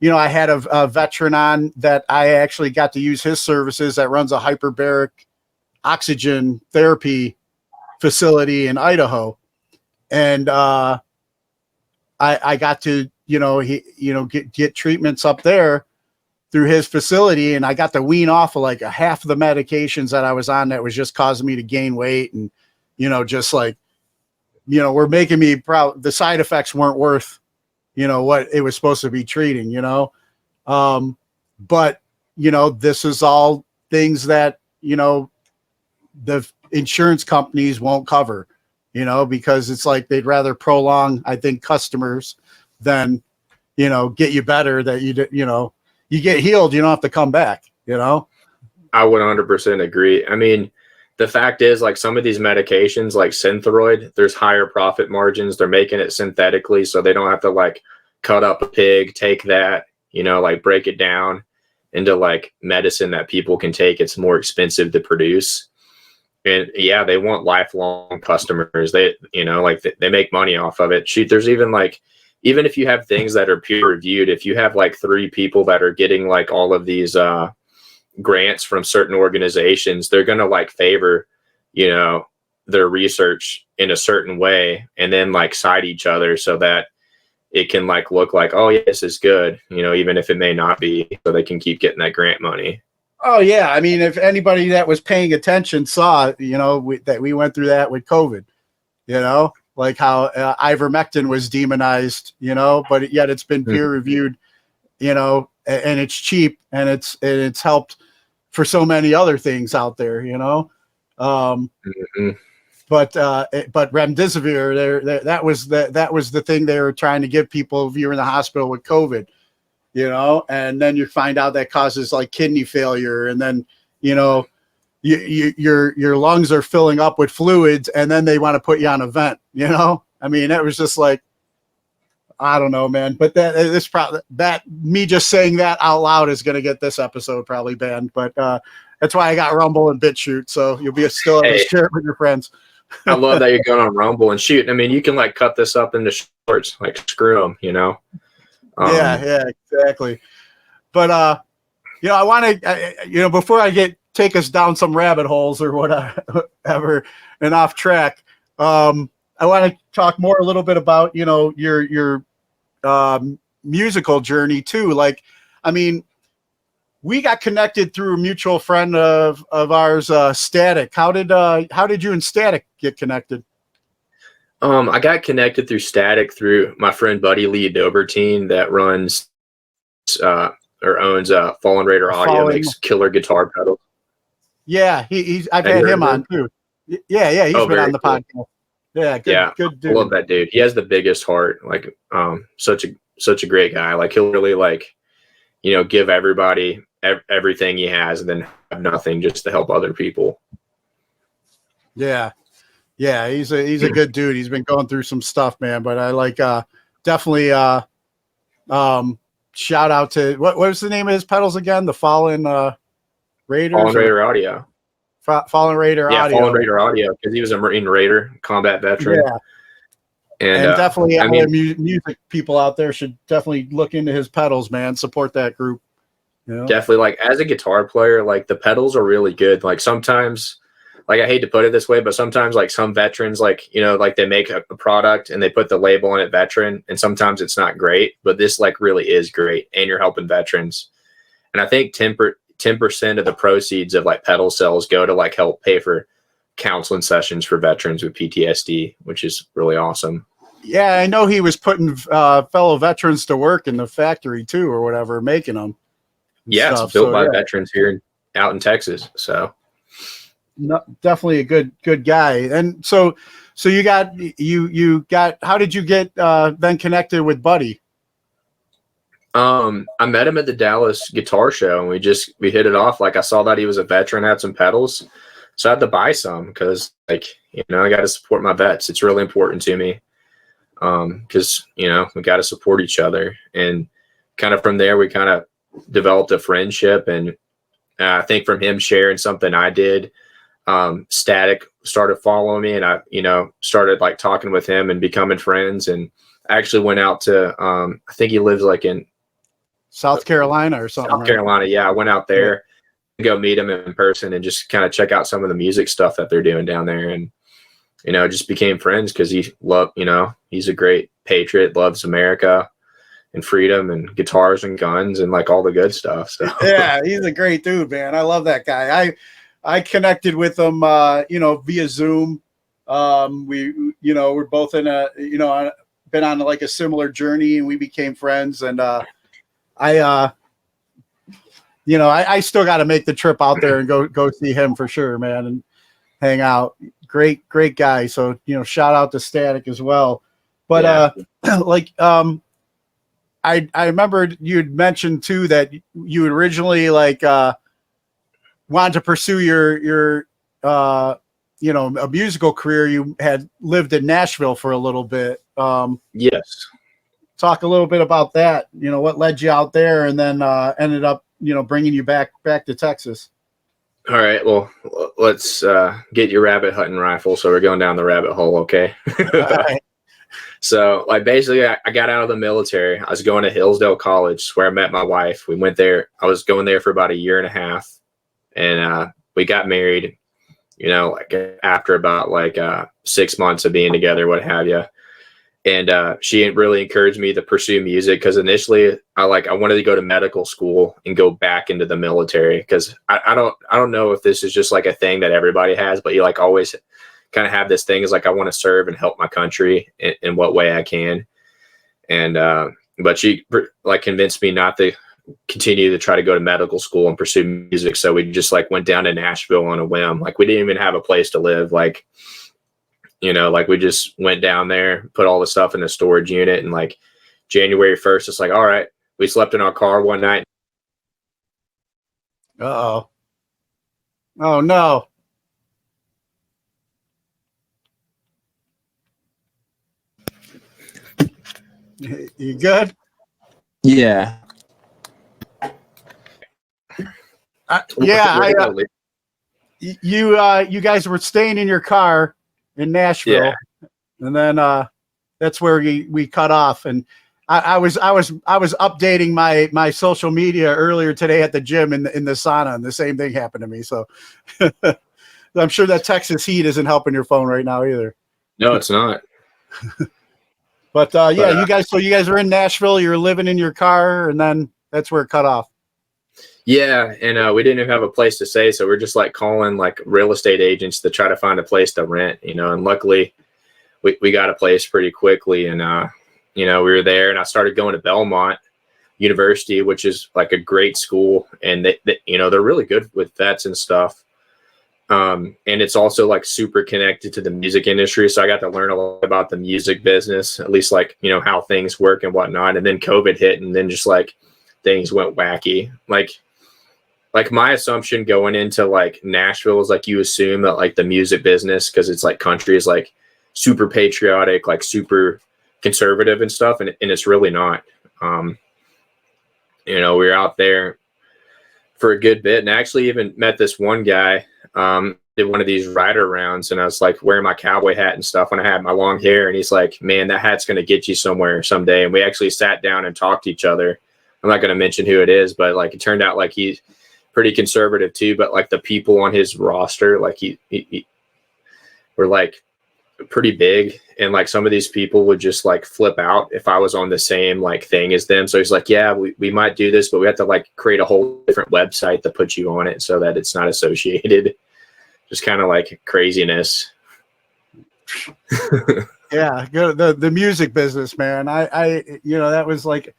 had a veteran on that I actually got to use his services, that runs a hyperbaric oxygen therapy facility in Idaho. And I got to, get treatments up there through his facility. And I got to wean off of a half of the medications that I was on that was just causing me to gain weight. And, were making me proud. The side effects weren't worth, what it was supposed to be treating, but, this is all things that, the insurance companies won't cover, because it's they'd rather prolong, I think, customers then, get you better, that you get healed. You don't have to come back, I would 100% agree. I mean, the fact is, like, some of these medications, like Synthroid, there's higher profit margins. They're making it synthetically, so they don't have to like cut up a pig, take that, like break it down into like medicine that people can take. It's more expensive to produce. And yeah, they want lifelong customers. They, they make money off of it. Shoot, there's even like, even if you have things that are peer reviewed, if you have like 3 people that are getting like all of these grants from certain organizations, they're going to like favor, their research in a certain way, and then like cite each other so that it can like look like, oh yeah, this is good, even if it may not be, so they can keep getting that grant money. Oh yeah. I mean, if anybody that was paying attention saw, that we went through that with COVID, like how ivermectin was demonized, but yet it's been peer reviewed, and it's cheap, and it's helped for so many other things out there, But remdesivir, that was the thing they were trying to give people if you're in the hospital with COVID, and then you find out that causes like kidney failure, and then your lungs are filling up with fluids, and then they want to put you on a vent. I mean, that was just like, I don't know, man. But that me just saying that out loud is going to get this episode probably banned. But that's why I got Rumble and BitChute, so you'll be still able to share it with your friends. I love that you're going on Rumble and shoot. I mean, you can like cut this up into shorts, like screw them, Yeah, exactly. But I want to, before I take us down some rabbit holes or whatever and off track, I want to talk more a little bit about your musical journey too. Like, I mean, we got connected through a mutual friend of ours, Static. How did you and Static get connected? I got connected through Static through my friend Buddy Lee Dobertine that runs or owns Fallen Raider Audio, makes killer guitar pedals. Yeah, I've had him on too. Yeah, he's been on the cool podcast. Yeah, good dude. I love that dude. He has the biggest heart. Like, such a great guy. Like, he'll really like, give everybody everything he has, and then have nothing just to help other people. Yeah, he's a good dude. He's been going through some stuff, man. But I like definitely shout out to what was the name of his pedals again? The Fallen Raiders. Fallen Raider Audio. Fallen Raider Audio. Fallen Raider Audio, because he was a Marine Raider, combat veteran. Yeah. And definitely, music people out there should definitely look into his pedals, man. Support that group. Definitely, like, as a guitar player, like, the pedals are really good. Like, sometimes, like, I hate to put it this way, but sometimes, like, some veterans, like, like, they make a product and they put the label on it veteran, and sometimes it's not great, but this, like, really is great, and you're helping veterans. And I think 10% of the proceeds of, like, pedal sales go to, like, help pay for counseling sessions for veterans with PTSD, which is really awesome. Yeah, I know he was putting fellow veterans to work in the factory too, or whatever, making them. Yeah, it's built by veterans here out in Texas. So, no, definitely a good guy. And so you got. How did you get then connected with Buddy? I met him at the Dallas Guitar Show, and we hit it off. Like, I saw that he was a veteran, had some pedals, so I had to buy some because, like, I got to support my vets. It's really important to me. Because we got to support each other, and kind of from there we kind of developed a friendship. And I think from him sharing something I did, Static started following me, and I started like talking with him and becoming friends. And I actually went out to I think he lives like in South Carolina or something. South Carolina, yeah. I went out there to go meet him in person and just kind of check out some of the music stuff that they're doing down there. And just became friends because he's a great patriot, loves America and freedom and guitars and guns and like all the good stuff. So yeah, he's a great dude, man. I love that guy. I connected with him, via Zoom. We're both in been on like a similar journey, and we became friends. And I still got to make the trip out there and go see him for sure, man, and hang out. Great guy. So, shout out to Static as well. But I remember you'd mentioned too that you originally like wanted to pursue your a musical career. You had lived in Nashville for a little bit. Yes. Talk a little bit about that. What led you out there, and then ended up bringing you back to Texas. All right. Well, let's get your rabbit hunting rifle. So we're going down the rabbit hole. Okay. All right. So like basically I got out of the military. I was going to Hillsdale College where I met my wife. We went there. I was going there for about a year and a half, and we got married, like after about like 6 months of being together, what have you. And she really encouraged me to pursue music because initially I wanted to go to medical school and go back into the military because I don't know if this is just like a thing that everybody has, but you like always kind of have this thing is like I want to serve and help my country in what way I can. And but she like convinced me not to continue to try to go to medical school and pursue music. So we just like went down to Nashville on a whim. Like we didn't even have a place to live. Like we just went down there, put all the stuff in the storage unit, and like January 1st, it's like, all right, we slept in our car one night. Uh-oh. Oh, no. You good? Yeah. You guys were staying in your car in Nashville, and then that's where we cut off. And I was updating my social media earlier today at the gym in the sauna, and the same thing happened to me. So I'm sure that Texas heat isn't helping your phone right now either. No, it's not. But you guys are in Nashville. You're living in your car, and then that's where it cut off. Yeah, and we didn't even have a place to stay, so we're just like calling like real estate agents to try to find a place to rent, and luckily we got a place pretty quickly, and we were there, and I started going to Belmont University, which is like a great school, and they're really good with vets and stuff. And it's also like super connected to the music industry. So I got to learn a lot about the music business, at least like, how things work and whatnot. And then COVID hit, and then just like things went wacky. Like my assumption going into like Nashville is like, you assume that like the music business, cause it's like country is like super patriotic, like super conservative and stuff. And it's really not. We were out there for a good bit, and I actually even met this one guy, did one of these rider rounds, and I was like wearing my cowboy hat and stuff when I had my long hair, and he's like, man, that hat's going to get you somewhere someday. And we actually sat down and talked to each other. I'm not going to mention who it is, but like it turned out like he's pretty conservative too, but like the people on his roster, like he were like pretty big, and like some of these people would just like flip out if I was on the same like thing as them. So he's like, yeah, we might do this, but we have to like create a whole different website to put you on it so that it's not associated. Just kind of like craziness. Yeah, the music business, man. I that was like,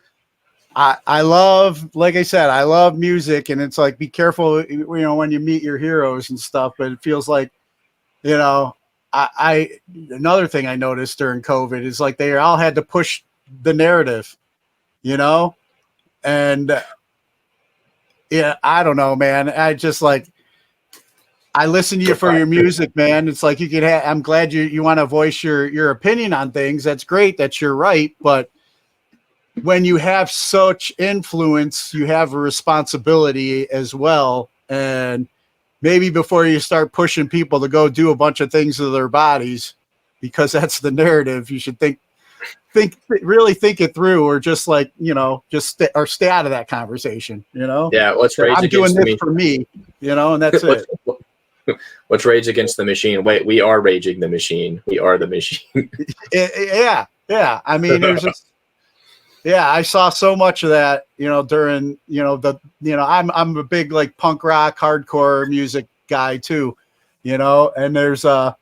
I love, like I said, I love music, and it's like, be careful, when you meet your heroes and stuff. But it feels like, another thing I noticed during COVID is like they all had to push the narrative, and I don't know, man. I just like, I listen to you for your music, man. It's like I'm glad you want to voice your opinion on things. That's great. That's your right. But when you have such influence, you have a responsibility as well. And maybe before you start pushing people to go do a bunch of things to their bodies, because that's the narrative, you should really think it through, or just like, or stay out of that conversation, Yeah. Let's rage I'm against doing this for me, and that's it. Let's rage against the machine. Wait, we are raging the machine. We are the machine. Yeah. I mean, there's just, I saw so much of that, during, I'm a big like punk rock, hardcore music guy too, and there's a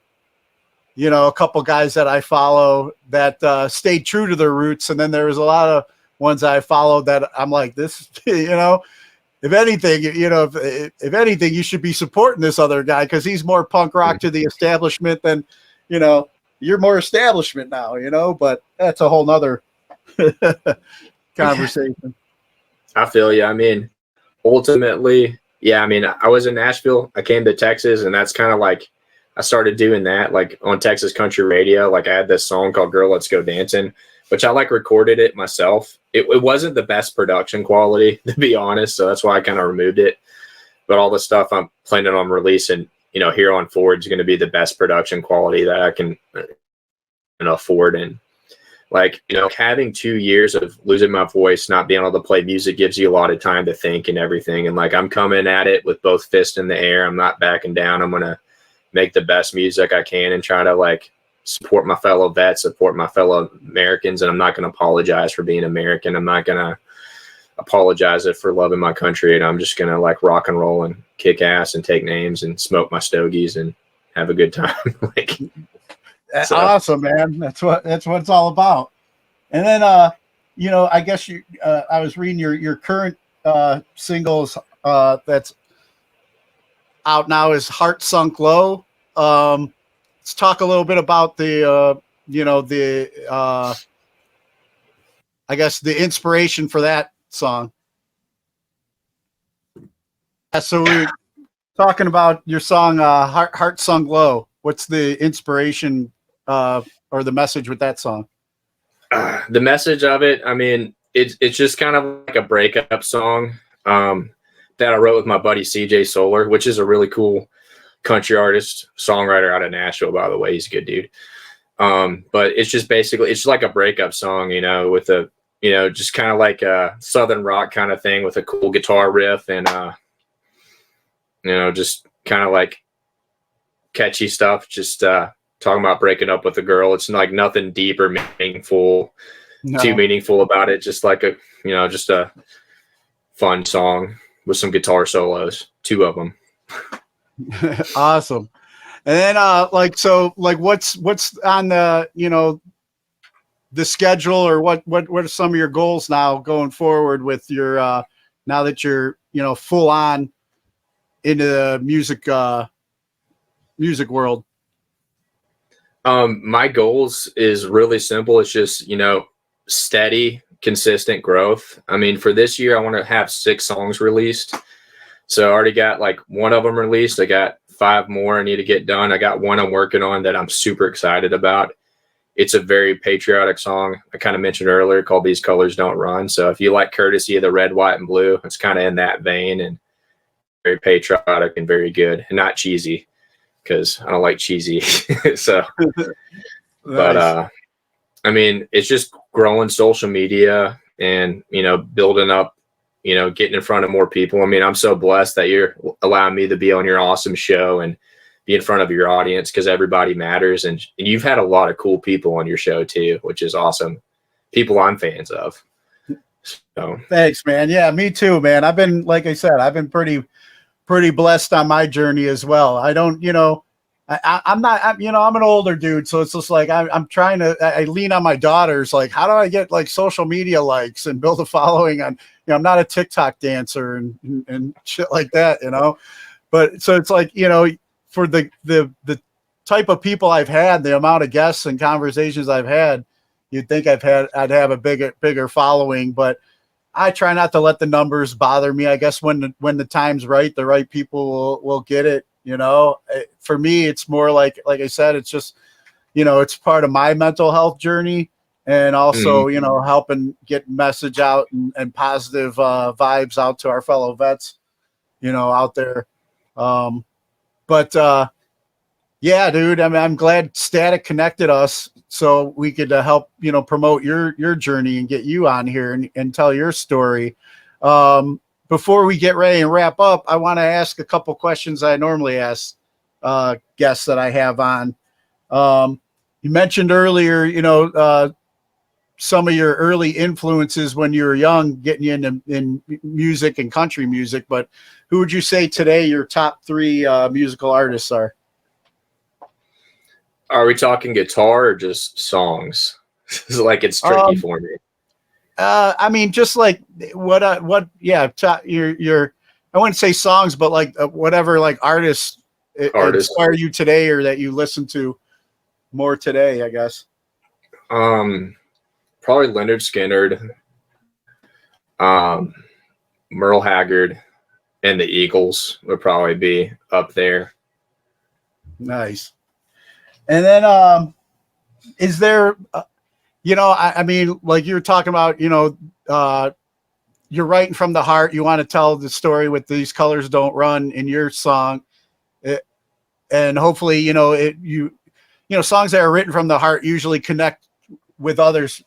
couple guys that I follow that stayed true to their roots. And then there was a lot of ones I followed that I'm like, this, if anything, if anything, you should be supporting this other guy, because he's more punk rock to the establishment than, you're more establishment now, but that's a whole nother conversation. I feel you. I mean, ultimately, yeah, I mean, I was in Nashville. I came to Texas, and that's kind of like I started doing that, like on Texas country radio. Like I had this song called Girl, Let's Go Dancing, which I like recorded it myself. It wasn't the best production quality, to be honest. So that's why I kind of removed it. But all the stuff I'm planning on releasing, here on forward is going to be the best production quality that I can afford. And like, having 2 years of losing my voice, not being able to play music gives you a lot of time to think and everything. And like, I'm coming at it with both fists in the air. I'm not backing down. I'm going to make the best music I can and try to like support my fellow vets, support my fellow Americans. And I'm not going to apologize for being American. I'm not going to apologize for loving my country. And I'm just going to like rock and roll and kick ass and take names and smoke my stogies and have a good time. Like, so. Awesome, man. That's what it's all about. And then, I guess I was reading your current singles that's out now is Heart Sunk Low. Let's talk a little bit about the I guess the inspiration for that song. So we're talking about your song Heart Sunk Low. What's the inspiration or the message with that song? The message of it, I mean, it's just kind of like a breakup song that I wrote with my buddy CJ Solar, which is a really cool country artist, songwriter out of Nashville, by the way. He's a good dude. But it's just basically, it's like a breakup song, with a, just kind of like a Southern rock kind of thing with a cool guitar riff and, just kind of like catchy stuff. Just talking about breaking up with a girl. It's like nothing deep or meaningful, too meaningful about it. Just like a, just a fun song with some guitar solos, 2 of them. Awesome. And then what's on the the schedule, or what are some of your goals now going forward with your now that you're full on into the music world? My goals is really simple. It's just steady, consistent growth. I mean, for this year I want to have 6 songs released. So I already got like 1 of them released. I got 5 more I need to get done. I got 1 I'm working on that I'm super excited about. It's a very patriotic song I kind of mentioned earlier called These Colors Don't Run. So if you like Courtesy of the Red, White, and Blue, it's kind of in that vein and very patriotic and very good and not cheesy because I don't like cheesy. So, nice. But I mean, it's just growing social media and, building up, getting in front of more people. I mean, I'm so blessed that you're allowing me to be on your awesome show and be in front of your audience because everybody matters. And you've had a lot of cool people on your show too, which is awesome. People I'm fans of. So thanks, man. Yeah, me too, man. I've been, like I said, I've been pretty blessed on my journey as well. I don't, I'm an older dude, so it's just like I'm trying to. I lean on my daughters. Like, how do I get like social media likes and build a following on? I'm not a TikTok dancer and shit like that, But so it's like for the type of people I've had, the amount of guests and conversations I've had, you'd think I'd have a bigger following, but I try not to let the numbers bother me. I guess when the time's right, the right people will get it. For me, it's more like I said, it's just, it's part of my mental health journey and also, helping get message out and positive vibes out to our fellow vets, out there. Yeah, dude, I mean, I'm glad Static connected us so we could help, promote your journey and get you on here and tell your story. Before we get ready and wrap up, I want to ask a couple questions I normally ask guests that I have on. You mentioned earlier, some of your early influences when you were young, getting you in music and country music, but who would you say today your top 3 musical artists are? Are we talking guitar or just songs? Like it's tricky for me. I mean, just like yeah, your I wouldn't say songs, but like whatever, like artists inspire you today or that you listen to more today, I guess. Probably Leonard Skinner. Merle Haggard and the Eagles would probably be up there. Nice. And then, is there, I mean, like you were talking about, you're writing from the heart. You want to tell the story with These Colors Don't Run in your song. And hopefully, songs that are written from the heart usually connect with others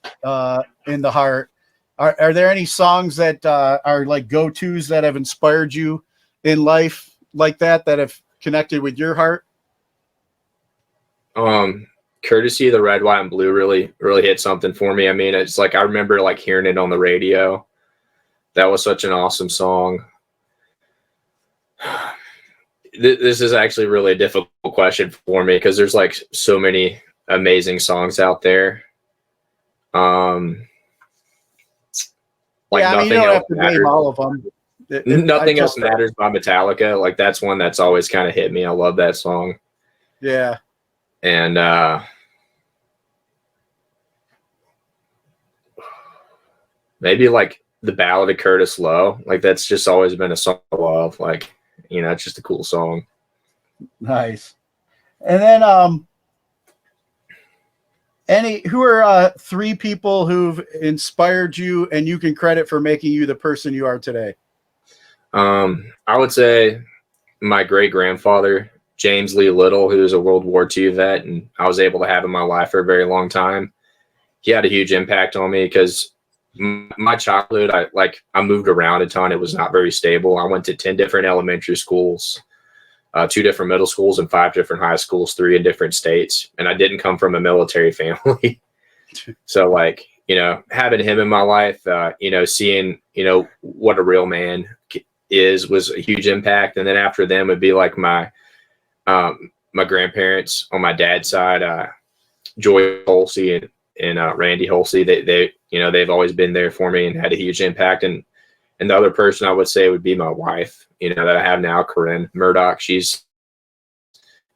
in the heart. Are there any songs that are like go-tos that have inspired you in life like that have connected with your heart? Courtesy of the Red, White, and Blue really hit something for me. I mean, it's like I remember like hearing it on the radio. That was such an awesome song. This is actually really a difficult question for me because there's like so many amazing songs out there. Nothing else have to name all of them. Nothing Else Matters by Metallica. Like that's one that's always kind of hit me. I love that song. Yeah. And maybe like the Ballad of Curtis Lowe. Like that's just always been a song I love. Like, it's just a cool song. Nice. And then who are three people who've inspired you and you can credit for making you the person you are today? I would say my great grandfather, James Lee Little, who was a World War II vet, and I was able to have in my life for a very long time. He had a huge impact on me because my childhood, I moved around a ton. It was not very stable. I went to 10 different elementary schools, 2 different middle schools, and 5 different high schools, 3 in different states. And I didn't come from a military family. So having him in my life, seeing, what a real man was a huge impact. And then after them would be like my grandparents on my dad's side, Joy Holsey and Randy Holsey. They've always been there for me and had a huge impact. And the other person I would say would be my wife, that I have now, Corinne Murdock. She's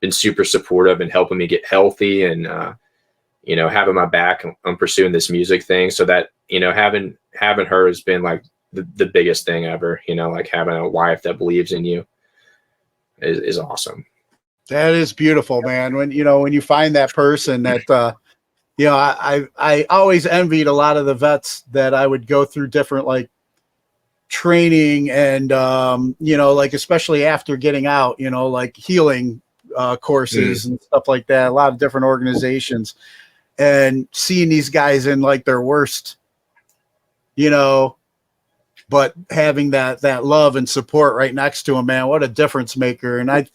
been super supportive and helping me get healthy and, having my back on pursuing this music thing. So that, having her has been like the biggest thing ever, like having a wife that believes in you is awesome. That is beautiful, man. When you find that person that, I always envied a lot of the vets that I would go through different training and, especially after getting out, healing courses and stuff like that, a lot of different organizations, and seeing these guys in their worst, but having that love and support right next to him, man, what a difference maker. And I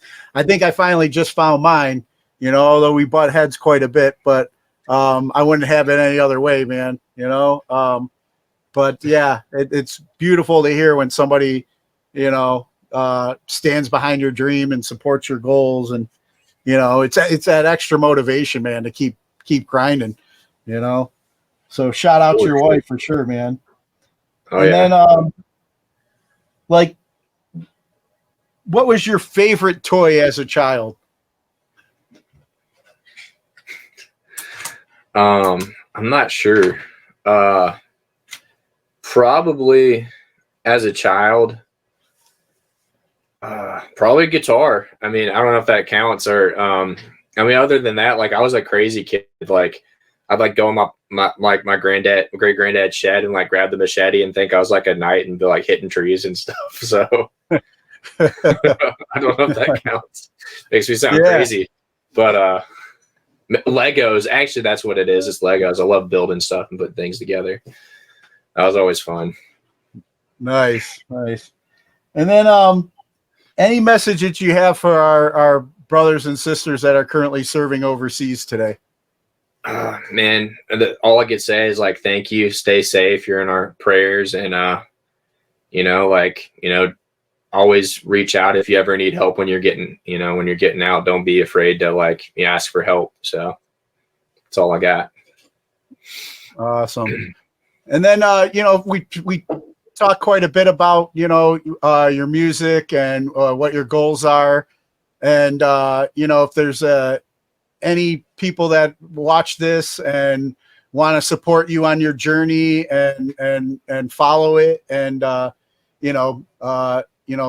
think I finally just found mine, although we butt heads quite a bit, but I wouldn't have it any other way, man, but yeah, it's beautiful to hear when somebody, stands behind your dream and supports your goals. And, it's that extra motivation, man, to keep grinding, so shout out to your wife for sure, man. Oh, and yeah. then, what was your favorite toy as a child? I'm not sure. Probably as a child, probably guitar. I mean, I don't know if that counts or, other than that, I was a crazy kid. I'd go in my great granddad's shed and grab the machete and think I was a knight and be hitting trees and stuff. So I don't know if that counts. Makes me sound crazy, but Legos, actually that's what it is. It's Legos. I love building stuff and putting things together. That was always fun. Nice. And then any message that you have for our brothers and sisters that are currently serving overseas today? Man, all I could say is thank you. Stay safe. You're in our prayers, and always reach out if you ever need help when you're getting out. Don't be afraid to ask for help. So that's all I got. Awesome. And then we talk quite a bit about your music and what your goals are, and if there's any people that watch this and want to support you on your journey and follow it and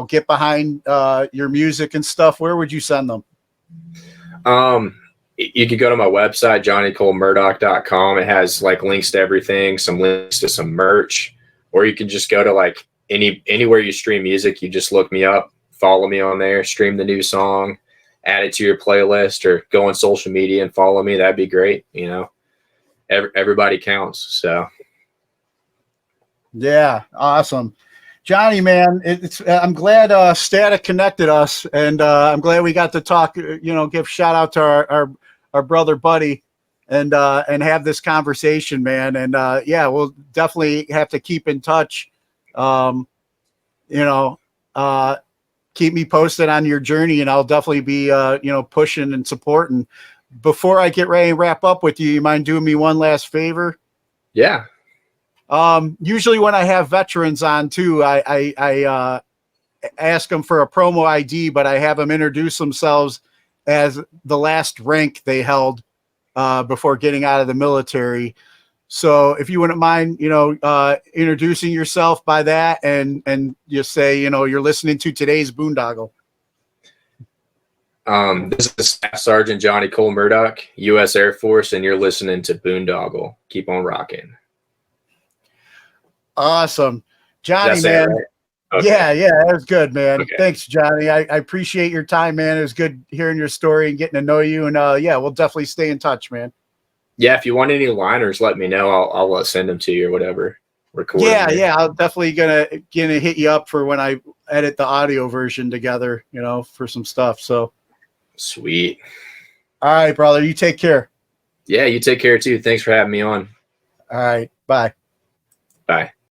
get behind your music and stuff, where would you send them? You could go to my website, johnnycolemurdock.com. It has like links to everything, some links to some merch, or you can just go to like anywhere you stream music. You just look me up, follow me on there, stream the new song, add it to your playlist, or go on social media and follow me. That'd be great. Everybody counts. So. Yeah. Awesome. Johnny, man, I'm glad Static connected us, and I'm glad we got to talk, give shout out to our brother Buddy and have this conversation, man. And we'll definitely have to keep in touch. Keep me posted on your journey, and I'll definitely be pushing and supporting. Before I get ready to wrap up with you mind doing me one last favor? Yeah. Usually when I have veterans on too, I ask them for a promo ID, but I have them introduce themselves as the last rank they held before getting out of the military. So if you wouldn't mind, introducing yourself by that and just say, you're listening to today's Boondoggle. This is Staff Sergeant Johnny Cole Murdock, U.S. Air Force, and you're listening to Boondoggle. Keep on rocking. Awesome. Johnny, man. Right? Okay. Yeah, that was good, man. Okay. Thanks, Johnny. I appreciate your time, man. It was good hearing your story and getting to know you. And we'll definitely stay in touch, man. Yeah, if you want any liners, let me know. I'll send them to you or whatever. Yeah. I'm definitely gonna hit you up for when I edit the audio version together, for some stuff. So sweet. All right, brother. You take care. Yeah, you take care too. Thanks for having me on. All right. Bye. Bye.